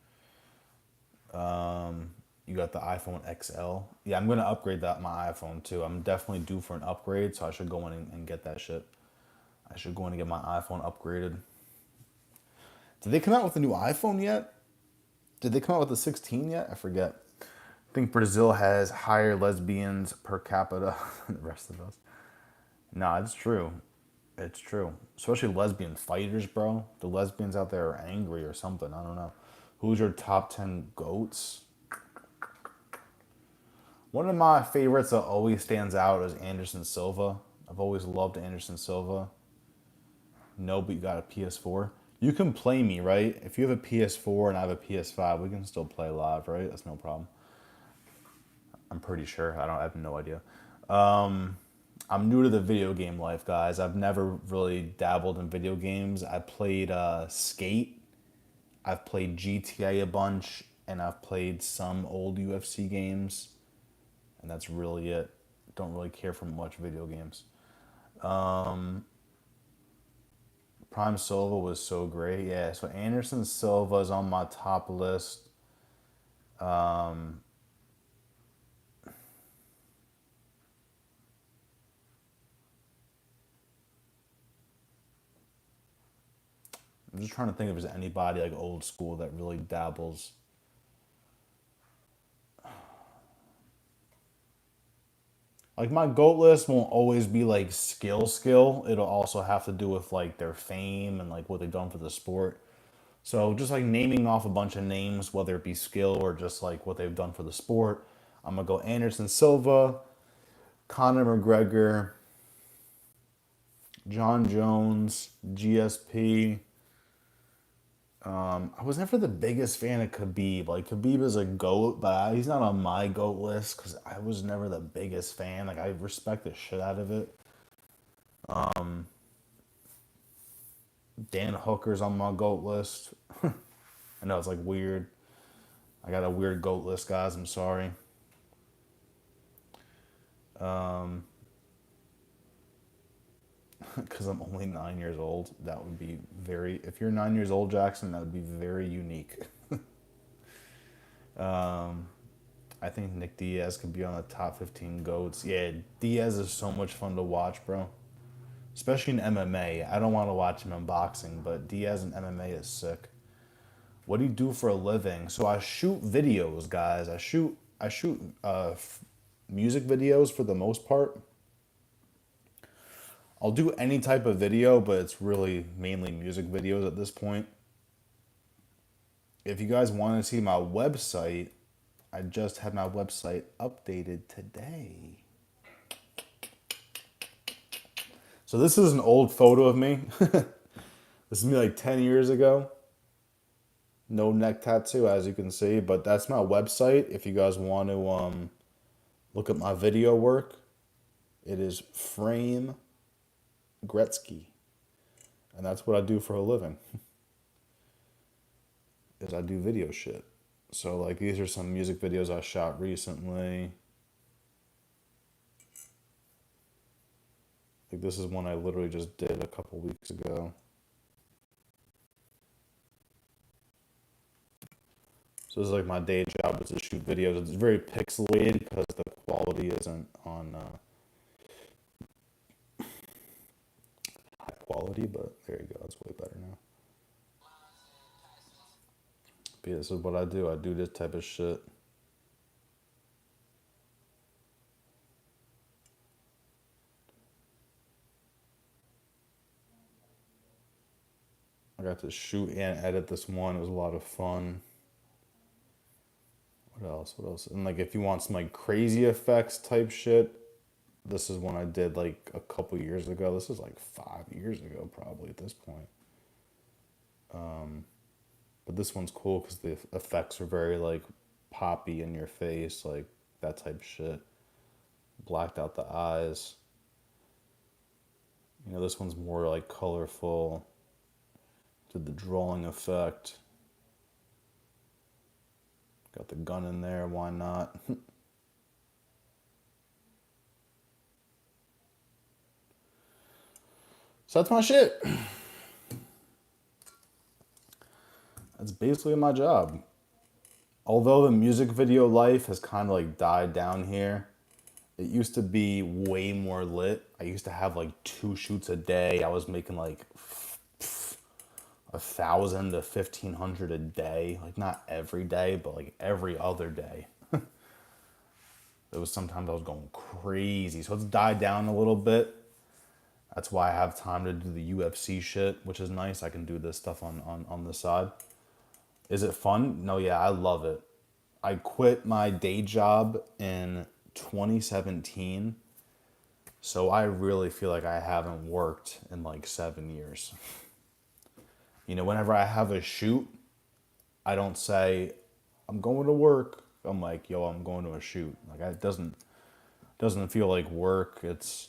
You got the iPhone XL. Yeah, I'm going to upgrade my iPhone too. I'm definitely due for an upgrade, so I should go in and get that shit. I should go in and get my iPhone upgraded. Did they come out with a new iPhone yet? Did they come out with the 16 yet? I forget. I think Brazil has higher lesbians per capita than the rest of us. Nah, it's true. It's true. Especially lesbian fighters, bro. The lesbians out there are angry or something. I don't know. Who's your top 10 GOATs? One of my favorites that always stands out is Anderson Silva. I've always loved Anderson Silva. No, but you got a PS4. You can play me, right? If you have a PS4 and I have a PS5, we can still play live, right? That's no problem. I'm pretty sure. I have no idea. I'm new to the video game life, guys. I've never really dabbled in video games. I played Skate. I've played GTA a bunch, and I've played some old UFC games, and that's really it. Don't really care for much video games. Prime Silva was so great. Yeah, so Anderson Silva is on my top list. I'm just trying to think if there's anybody like old school that really dabbles. Like my GOAT list won't always be like skill. It'll also have to do with like their fame and like what they've done for the sport. So just like naming off a bunch of names, whether it be skill or just like what they've done for the sport. I'm gonna go Anderson Silva, Conor McGregor, John Jones, GSP. I was never the biggest fan of Khabib. Like Khabib is a goat, but he's not on my goat list because I was never the biggest fan. Like I respect the shit out of it. Dan Hooker's on my goat list. I know it's like weird. I got a weird goat list, guys. I'm sorry. Because I'm only 9 years old. That would be very. If you're 9 years old, Jackson, that would be very unique. I think Nick Diaz could be on the top 15 goats. Yeah, Diaz is so much fun to watch, bro. Especially in MMA. I don't want to watch him in boxing, but Diaz in MMA is sick. What do you do for a living? So I shoot videos, guys. I shoot music videos for the most part. I'll do any type of video, but it's really mainly music videos at this point. If you guys want to see my website, I just had my website updated today. So this is an old photo of me. This is me like 10 years ago. No neck tattoo, as you can see, but that's my website. If you guys want to look at my video work, it is Frame Gretzky, and that's what I do for a living. Is I do video shit. So like these are some music videos I shot recently. Like this is one I literally just did a couple weeks ago. So this is like my day job is to shoot videos. It's very pixelated because the quality isn't on high quality, but there you go. It's way better now. But yeah, this is what I do. I do this type of shit. I got to shoot and edit this one. It was a lot of fun. What else? What else? And like if you want some like crazy effects type shit, this is one I did like a couple years ago. This is like 5 years ago probably at this point. But this one's cool because the effects are very like poppy in your face, like that type of shit. Blacked out the eyes. You know, this one's more like colorful. Did the drawing effect. Got the gun in there, why not? So that's my shit. That's basically my job. Although the music video life has kind of like died down here, it used to be way more lit. I used to have like 2 shoots a day. I was making like 1,000 to 1,500 a day. Like not every day, but like every other day. It was sometimes I was going crazy. So it's died down a little bit. That's why I have time to do the UFC shit, which is nice. I can do this stuff on the side. Is it fun? No, yeah, I love it. I quit my day job in 2017. So I really feel like I haven't worked in like 7 years. You know, whenever I have a shoot, I don't say, I'm going to work. I'm like, yo, I'm going to a shoot. Like it doesn't feel like work. It's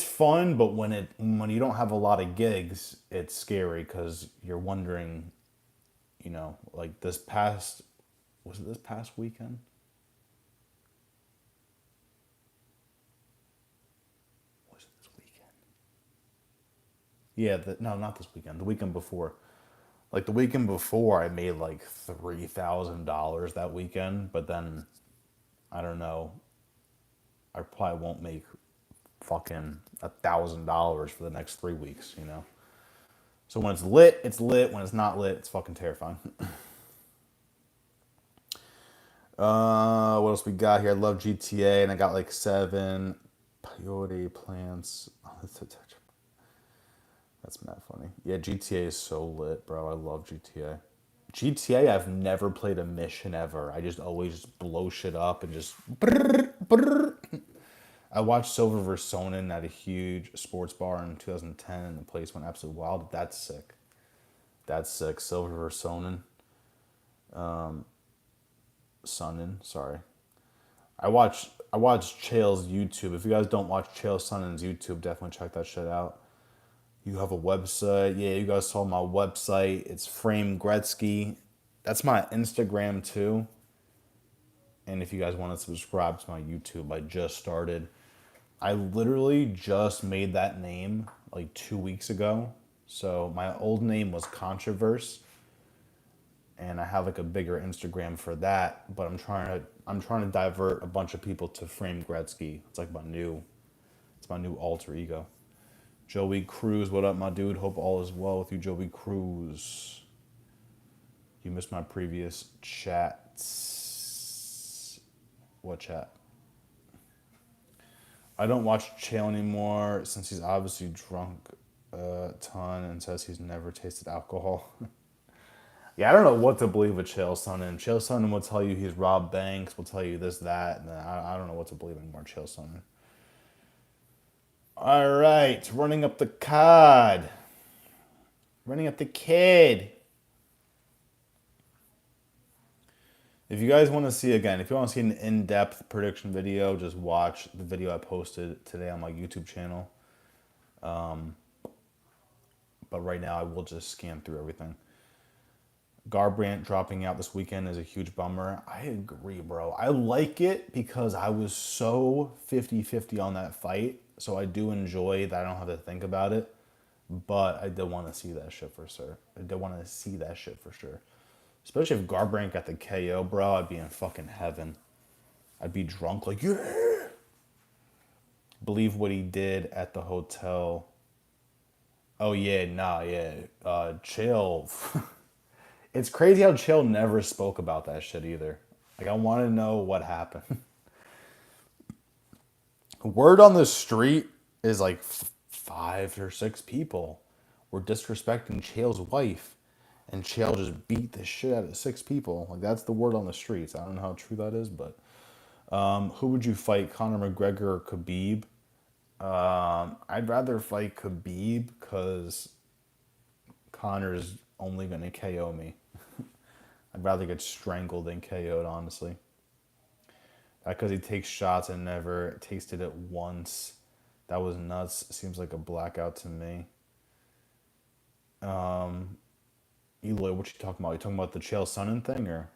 fun, but when you don't have a lot of gigs, it's scary because you're wondering, you know, like was it this past weekend? Was it this weekend? Yeah, no, not this weekend. The weekend before. Like the weekend before, I made like $3,000 that weekend, but then I don't know. I probably won't make fucking $1,000 for the next 3 weeks. So when it's lit, it's lit. When it's not lit, it's fucking terrifying. What else we got here? I love GTA, and I got like 7 peyote plants. Oh, that's mad funny. Yeah, GTA is so lit, bro. I love GTA. GTA, I've never played a mission ever. I just always just blow shit up and just. I watched Silver vs. Sonnen at a huge sports bar in 2010, and the place went absolutely wild. That's sick. That's sick. Silver vs. Sonnen. Sorry. I watch Chael's YouTube. If you guys don't watch Chael Sonnen's YouTube, definitely check that shit out. You have a website. Yeah, you guys saw my website. It's Frame Gretzky. That's my Instagram too. And if you guys want to subscribe to my YouTube, I just started. I literally just made that name like 2 weeks ago. So my old name was Controverse, and I have like a bigger Instagram for that. But I'm trying to divert a bunch of people to Frame Gretzky. It's my new alter ego. Joey Cruz, what up, my dude? Hope all is well with you, Joey Cruz. You missed my previous chats. What chat? I don't watch Chael anymore since he's obviously drunk a ton and says he's never tasted alcohol. Yeah, I don't know what to believe with Chael Sonnen. Chael Sonnen will tell you he's Rob Banks, will tell you this, that, and I don't know what to believe anymore, Chael Sonnen. All right, running up the card. Running up the kid. If you guys want to see, again, if you want to see an in-depth prediction video, just watch the video I posted today on my YouTube channel. But right now, I will just scan through everything. Garbrandt dropping out this weekend is a huge bummer. I agree, bro. I like it because I was so 50-50 on that fight. So I do enjoy that I don't have to think about it. But I did want to see that shit for sure. Especially if Garbrandt got the KO, bro. I'd be in fucking heaven. I'd be drunk like, yeah. Believe what he did at the hotel. Oh, yeah, nah, yeah. Chael. It's crazy how Chael never spoke about that shit either. Like, I want to know what happened. Word on the street is like 5 or 6 people were disrespecting Chael's wife, and Chael just beat the shit out of 6 people. Like, that's the word on the streets. I don't know how true that is, but who would you fight, Conor McGregor or Khabib? I'd rather fight Khabib because Conor's only going to KO me. I'd rather get strangled than KO'd, honestly. Because he takes shots and never tasted it once. That was nuts. Seems like a blackout to me. Eloy, what you talking about? You talking about the Chael Sonnen thing, or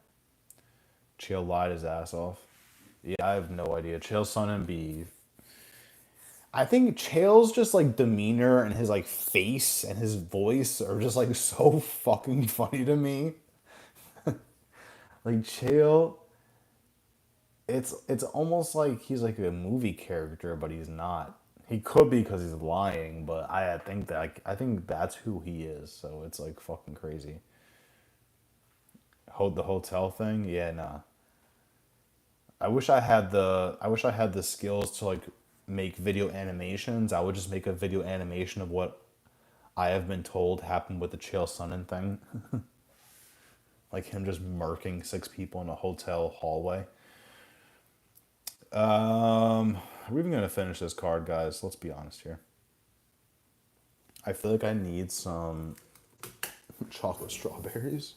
Chael lied his ass off? Yeah, I have no idea. Chael Sonnen be... I think Chael's just like demeanor and his like face and his voice are just like so fucking funny to me. Like Chael, it's almost like he's like a movie character, but he's not. He could be because he's lying, but I think that's who he is. So it's like fucking crazy. The hotel thing, yeah, nah. I wish I had the skills to like make video animations. I would just make a video animation of what I have been told happened with the Chael Sonnen thing. Like him just murking 6 people in a hotel hallway. Are we even gonna finish this card, guys? Let's be honest here. I feel like I need some chocolate strawberries.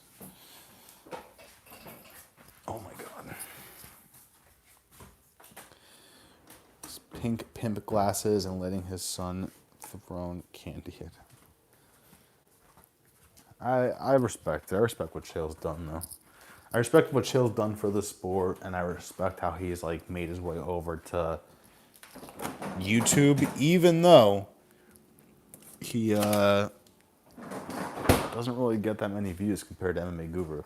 Oh my god. His pink pimp glasses and letting his son thrown candy at him. I respect it. I respect what Chael's done, though. I respect what Chael's done for the sport, and I respect how he's like made his way over to YouTube, even though He doesn't really get that many views compared to MMA Guru.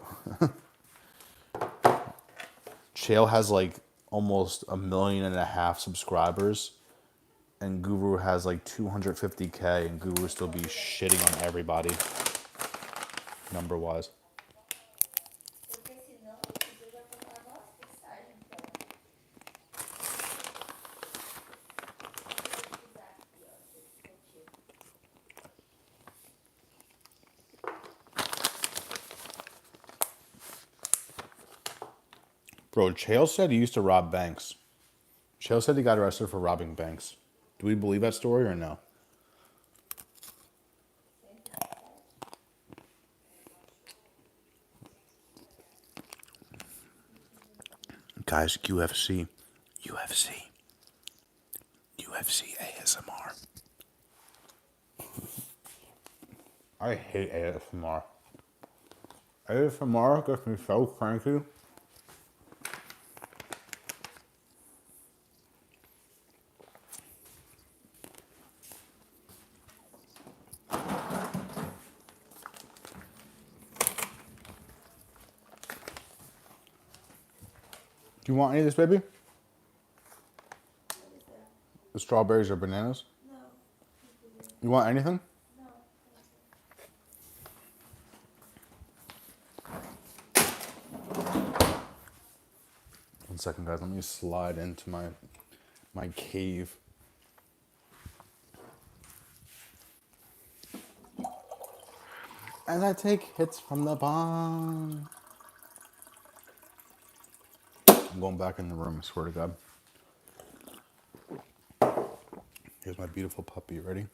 Chael has like almost 1.5 million subscribers, and Guru has like 250K, and Guru still be shitting on everybody, number wise. Bro, Chael said he used to rob banks. Chael said he got arrested for robbing banks. Do we believe that story or no? Guys, UFC ASMR. I hate ASMR. ASMR gets me so cranky. Do you want any of this, baby? The strawberries or bananas? No. You want anything? No. 1 second, guys. Let me slide into my cave. As I take hits from the bong. I'm going back in the room, I swear to God. Here's my beautiful puppy. Ready?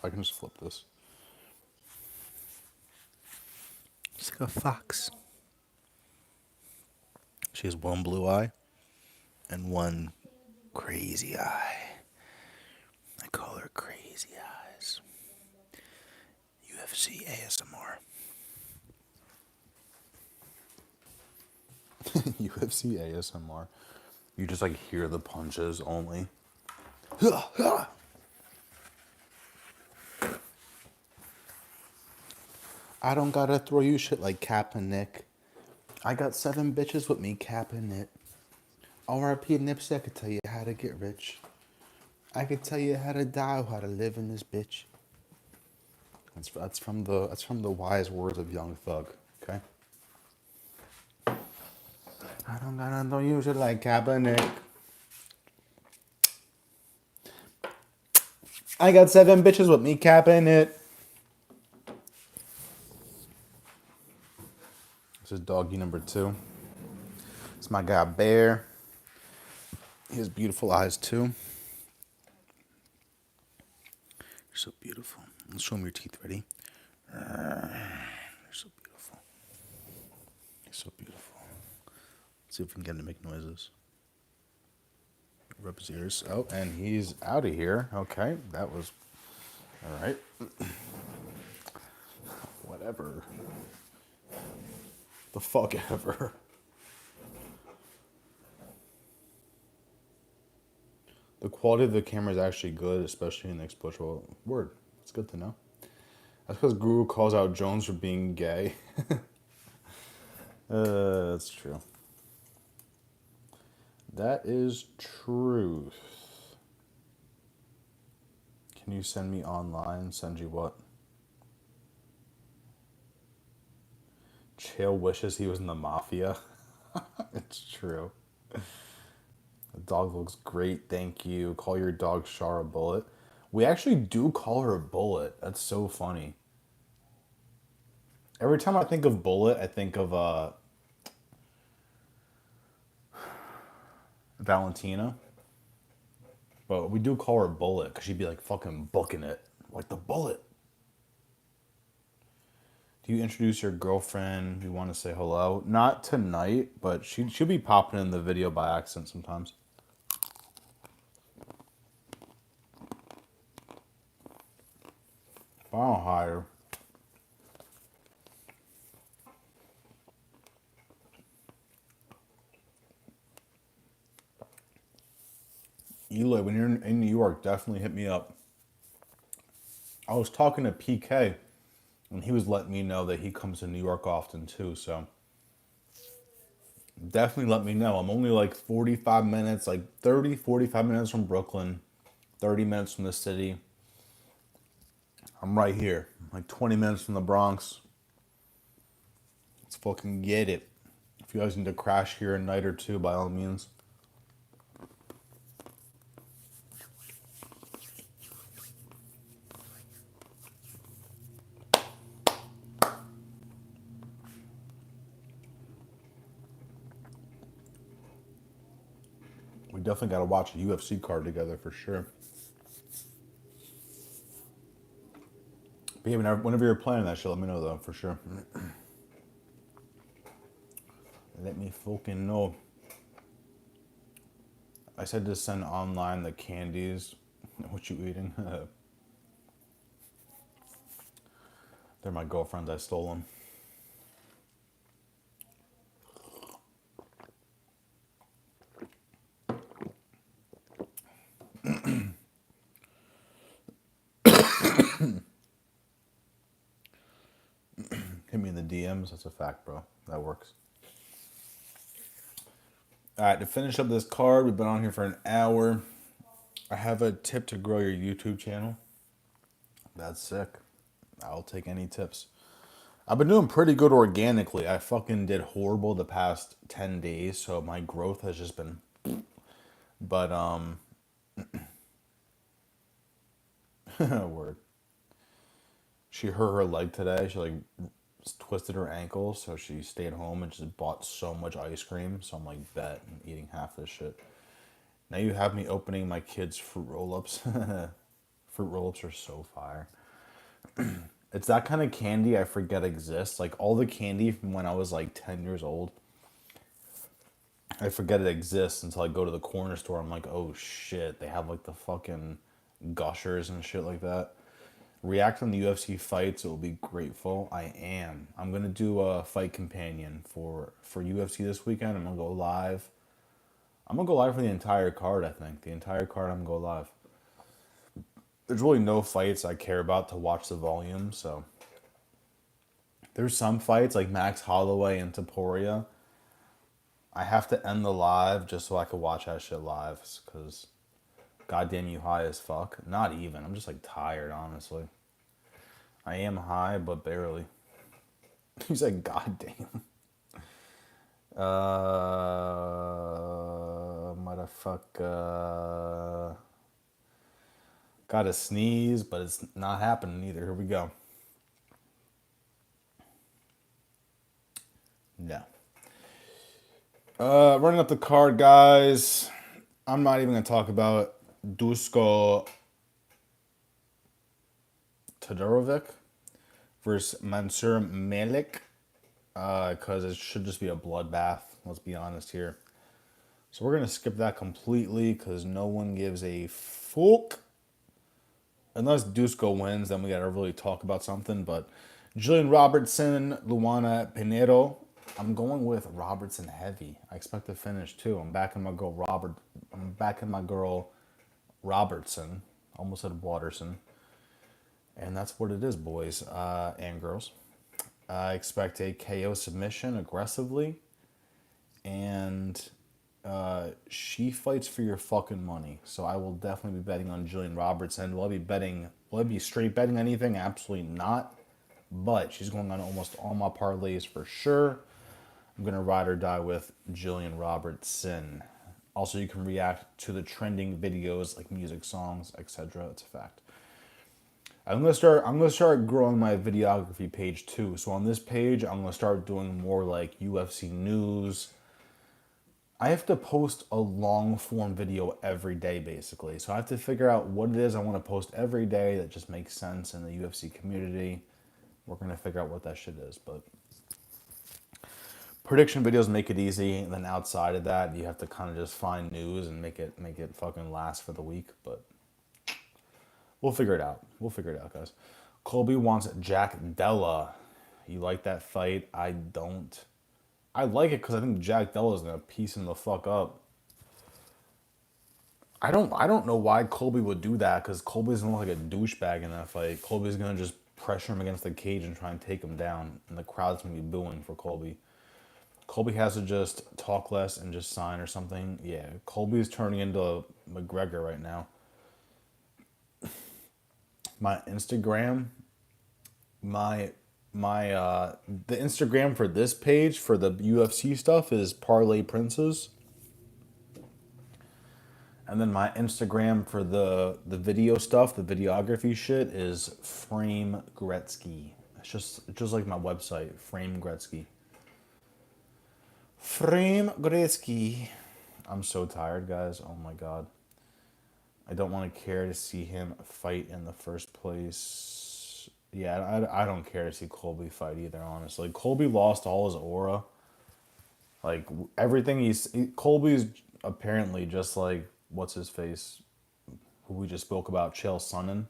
I can just flip this. She's like a fox. She has one blue eye and one crazy eye. I call her Crazy Eyes. UFC ASMR. UFC ASMR. You just like hear the punches only. I don't gotta throw you shit like Kaepernick. I got 7 bitches with me capping it. R.I.P. Nipsey, I could tell you how to get rich. I could tell you how to die, how to live in this bitch. That's from the wise words of Young Thug. Okay. I don't gotta know you shit like Kaepernick. I got 7 bitches with me capping it. This is doggy number 2. It's my guy Bear. He has beautiful eyes too. You're so beautiful. Let's show him your teeth. Ready? You're so beautiful. You're so beautiful. Let's see if we can get him to make noises. Rub his ears. Oh, and he's out of here. Okay, that was all right. Whatever. The fuck ever. The quality of the camera is actually good, especially in the exposure. Word. It's good to know. That's because Guru calls out Jones for being gay. That's true. That is truth. Can you send me online? Send you what? Chael wishes he was in the mafia. It's true. The dog looks great, thank you. Call your dog Shara Bullet. We actually do call her Bullet. That's so funny. Every time I think of Bullet, I think of Valentina. But we do call her Bullet because she'd be like fucking booking it. Like the Bullet. Do you introduce your girlfriend? You want to say hello? Not tonight, but she'll be popping in the video by accident sometimes. But I don't hire. Eloy, when you're in New York, definitely hit me up. I was talking to PK, and he was letting me know that he comes to New York often too. So definitely let me know. I'm only like 45 minutes, like 30, 45 minutes from Brooklyn, 30 minutes from the city. I'm right here, like 20 minutes from the Bronx. Let's fucking get it. If you guys need to crash here a night or two, by all means. We definitely got to watch a UFC card together for sure. But yeah, whenever you're planning that shit, let me know though, for sure. Let me fucking know. I said to send online the candies. What you eating? They're my girlfriends. I stole them. Hit me in the DMs. That's a fact, bro. That works. All right, to finish up this card, we've been on here for an hour. I have a tip to grow your YouTube channel. That's sick. I'll take any tips. I've been doing pretty good organically. I fucking did horrible the past 10 days, so my growth has just been. But, word. She hurt her leg today. She, like, twisted her ankle, so she stayed home and just bought so much ice cream. So I'm like, bet, I'm eating half this shit. Now you have me opening my kids' fruit roll-ups. Fruit roll-ups are so fire. It's that kind of candy I forget exists. Like all the candy from when I was like 10 years old, I forget it exists until I go to the corner store. I'm like, oh shit, they have like the fucking gushers and shit like that. React on the UFC fights, it will be grateful. I am. I'm gonna do a fight companion for UFC this weekend. I'm gonna go live. I'm gonna go live for the entire card. I think the entire card. I'm gonna go live. There's really no fights I care about to watch the volume, so there's some fights like Max Holloway and Taporia. I have to end the live just so I can watch that shit live, because goddamn you high as fuck. Not even. I'm just like tired, honestly. I am high, but barely. He's like, goddamn. Motherfucker. Gotta sneeze, but it's not happening either. Here we go. No. Running up the card, guys. I'm not even gonna talk about Dusko Todorovic versus Mansur Malik, because it should just be a bloodbath. Let's be honest here. So we're gonna skip that completely because no one gives a fuck. Unless Dusko wins, then we gotta really talk about something. But Julian Robertson, Luana Pinheiro. I'm going with Robertson heavy. I expect to finish too. I'm backing my girl Robertson. Almost said Waterson. And that's what it is, boys and girls. I expect a KO submission aggressively. And she fights for your fucking money. So I will definitely be betting on Julian Robertson. Will I be straight betting anything? Absolutely not. But she's going on almost all my parlays for sure. I'm going to ride or die with Jillian Robertson. Also, you can react to the trending videos like music, songs, etc. It's a fact. I'm gonna start growing my videography page too. So on this page, I'm gonna start doing more like UFC news. I have to post a long form video every day basically. So I have to figure out what it is I want to post every day that just makes sense in the UFC community. We're gonna figure out what that shit is, but prediction videos make it easy, and then outside of that, you have to kind of just find news and make it fucking last for the week. But we'll figure it out. Guys. Colby wants Jack Della. You like that fight? I don't. I like it because I think Jack Della's gonna piece him the fuck up. I don't know why Colby would do that because Colby's gonna look like a douchebag in that fight. Colby's gonna just pressure him against the cage and try and take him down, and the crowd's gonna be booing for Colby. Colby has to just talk less and just sign or something. Yeah, Colby's turning into McGregor right now. My Instagram, my the Instagram for this page for the UFC stuff is Parlay Princes. And then my Instagram for the video stuff, the videography shit is Frame Gretzky. It's just like my website, Frame Gretzky. Frame Gretzky. I'm so tired, guys. Oh my god. I don't want to care to see him fight in the first place. Yeah, I don't care to see Colby fight either, honestly. Colby lost all his aura. Like, everything Colby's apparently just like, what's his face? Who we just spoke about, Chael Sonnen.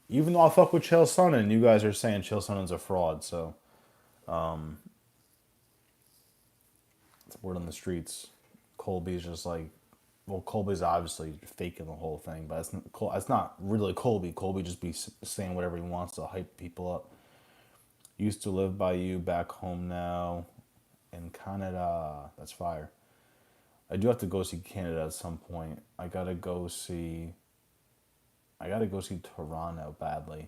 Even though I fuck with Chael Sonnen, you guys are saying Chael Sonnen's a fraud, so it's word on the streets. Colby's just like, well, Colby's obviously faking the whole thing, but it's not really Colby. Colby just be saying whatever he wants to hype people up. Used to live by you, back home now in Canada. That's fire. I do have to go see Canada at some point. I gotta go see Toronto badly.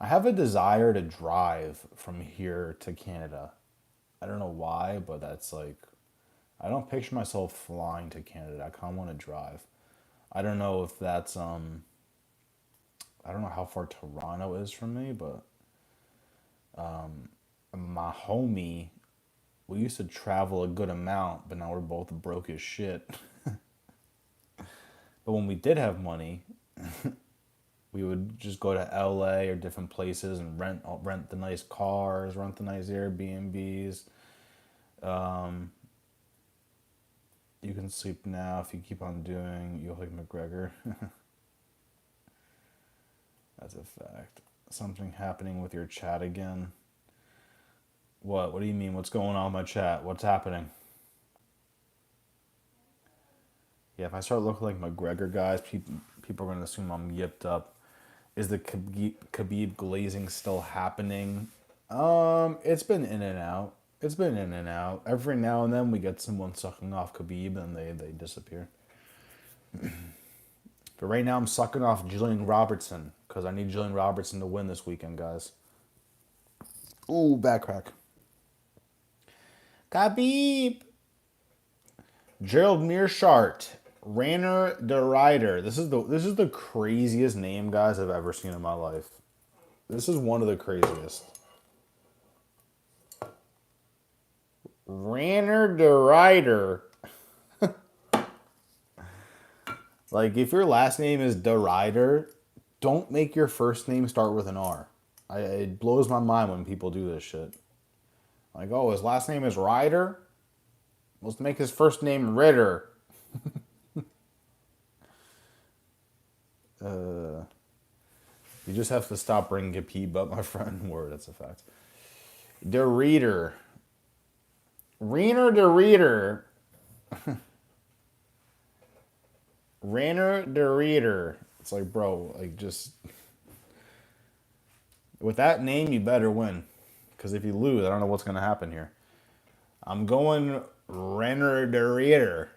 I have a desire to drive from here to Canada. I don't know why, but that's like, I don't picture myself flying to Canada. I kind of want to drive. I don't know if that's I don't know how far Toronto is from me, but my homie, we used to travel a good amount, but now we're both broke as shit. But when we did have money, we would just go to LA or different places and rent the nice cars, rent the nice Airbnbs. You can sleep now if you keep on doing. You'll like McGregor. That's a fact. Something happening with your chat again. What? What do you mean? What's going on with my chat? What's happening? Yeah, if I start looking like McGregor, guys, people are going to assume I'm yipped up. Is the Khabib glazing still happening? It's been in and out. It's been in and out. Every now and then we get someone sucking off Khabib and they disappear. But right now I'm sucking off Jillian Robertson because I need Jillian Robertson to win this weekend, guys. Ooh, back crack. Khabib. Gerald Mearshart. Rainer de Ryder. This is the craziest name, guys, I've ever seen in my life. This is one of the craziest. Rainer de Ryder. Like, if your last name is de Ryder, don't make your first name start with an R. It blows my mind when people do this shit. Like, oh, his last name is Ryder? Let's make his first name Ritter. You just have to stop bringing Khabib up, my friend. Word, that's a fact. De Reader. Rainer de Reader. Rainer de Reader. It's like, bro, like, just... With that name, you better win. Because if you lose, I don't know what's going to happen here. I'm going Rainer de Reader.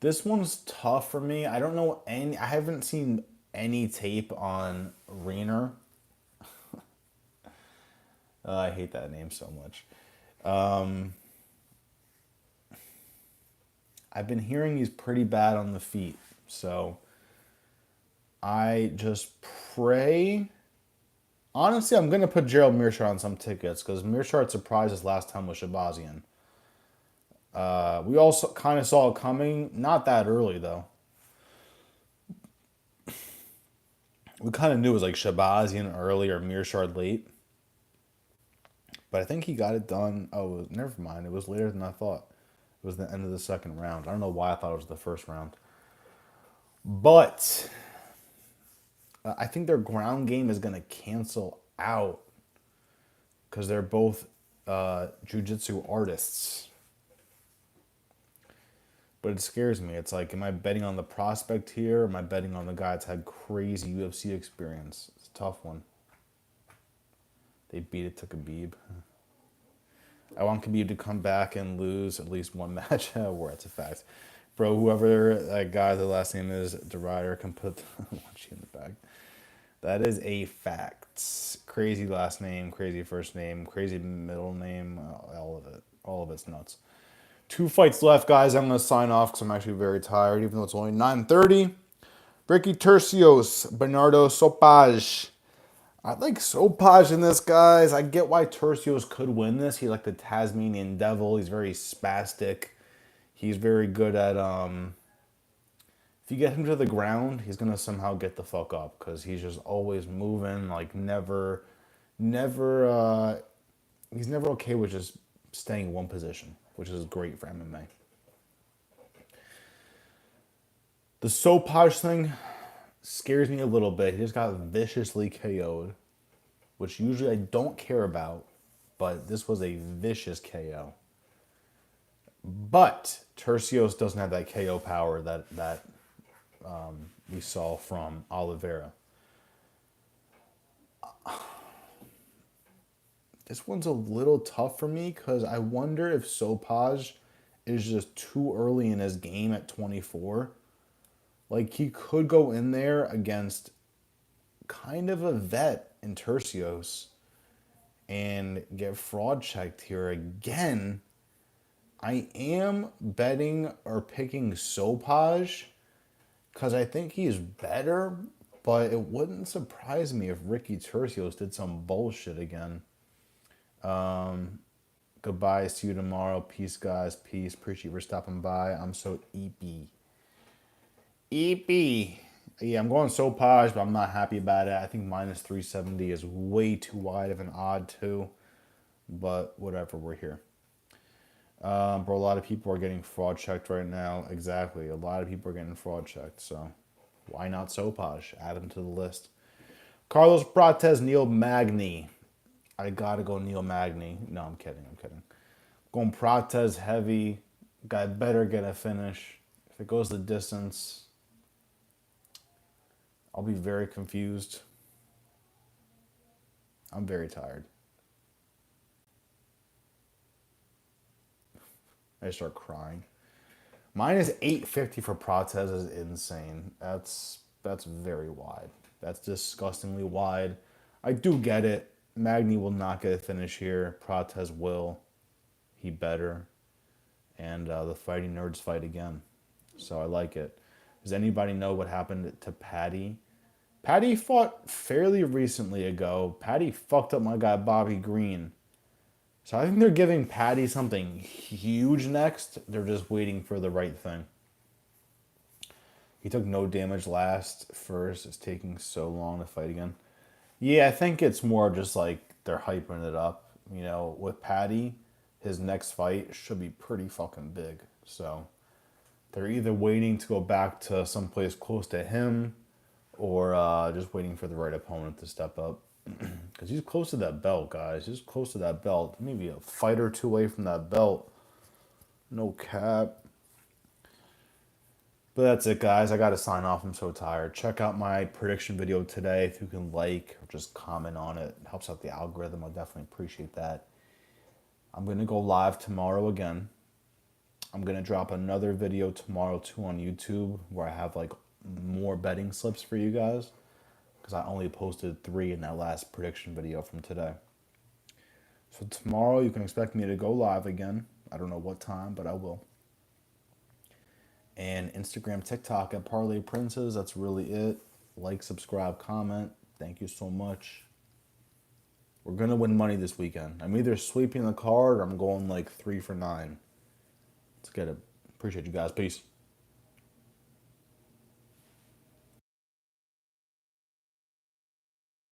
This one's tough for me. I don't know I haven't seen any tape on Rainer. I hate that name so much. I've been hearing he's pretty bad on the feet. So I just pray. Honestly, I'm going to put Gerald Mearshart on some tickets because Mearshart surprised us last time with Shabazian. We also kind of saw it coming. Not that early, though. We kind of knew it was like Shabazian early or Mearshart late. But I think he got it done. Oh, never mind. It was later than I thought. It was the end of the second round. I don't know why I thought it was the first round. But I think their ground game is going to cancel out because they're both jiu-jitsu artists. But it scares me. It's like, am I betting on the prospect here? Or am I betting on the guy that's had crazy UFC experience? It's a tough one. They beat it to Khabib. I want Khabib to come back and lose at least one match. Where it's a fact. Bro, whoever that guy, the last name is, Derider, can put one sheet in the bag. That is a fact. Crazy last name, crazy first name, crazy middle name, all of it. All of it's nuts. 2 fights left, guys. I'm going to sign off because I'm actually very tired, even though it's only 9:30. Ricky Tercios, Bernardo Sopaj. I like Sopaj in this, guys. I get why Tercios could win this. He's like the Tasmanian devil. He's very spastic. He's very good at, if you get him to the ground, he's going to somehow get the fuck up because he's just always moving, like he's never okay with just staying in one position, which is great for MMA. The Sopaj thing scares me a little bit. He just got viciously KO'd, which usually I don't care about, but this was a vicious KO. But Tercios doesn't have that KO power that we saw from Oliveira. This one's a little tough for me because I wonder if Sopaj is just too early in his game at 24. Like, he could go in there against kind of a vet in Tercios and get fraud checked here again. I am betting or picking Sopaj because I think he's better, but it wouldn't surprise me if Ricky Tercios did some bullshit again. Goodbye. See you tomorrow. Peace, guys. Peace. Appreciate you for stopping by. I'm so eepy. Yeah, I'm going Sopaj, but I'm not happy about it. I think minus 370 is way too wide of an odd, too. But whatever, we're here. Bro, a lot of people are getting fraud checked right now. Exactly. A lot of people are getting fraud checked. So why not Sopaj? Add him to the list. Carlos Prates, Neil Magny. I gotta go Neil Magny. No, I'm kidding. Going Prates heavy. Guy better get a finish. If it goes the distance, I'll be very confused. I'm very tired. I start crying. Minus 850 for Prates is insane. That's very wide. That's disgustingly wide. I do get it. Magny will not get a finish here. Prates will. He better. And the fighting nerds fight again. So I like it. Does anybody know what happened to Patty? Patty fought fairly recently ago. Patty fucked up my guy Bobby Green. So I think they're giving Patty something huge next. They're just waiting for the right thing. He took no damage last. First, it's taking so long to fight again. Yeah, I think it's more just like they're hyping it up. You know, with Patty, his next fight should be pretty fucking big. So they're either waiting to go back to someplace close to him or just waiting for the right opponent to step up. Because he's close to that belt, guys. He's close to that belt. Maybe a fight or two away from that belt. No cap. But that's it, guys. I got to sign off. I'm so tired. Check out my prediction video today. If you can like or just comment on it. It helps out the algorithm. I definitely appreciate that. I'm going to go live tomorrow again. I'm going to drop another video tomorrow, too, on YouTube where I have, like, more betting slips for you guys. Because I only posted 3 in that last prediction video from today. So tomorrow you can expect me to go live again. I don't know what time, but I will. And Instagram, TikTok at Parlay Princes. That's really it. Like, subscribe, comment. Thank you so much. We're going to win money this weekend. I'm either sweeping the card or I'm going like 3 for 9. Let's get it. Appreciate you guys. Peace.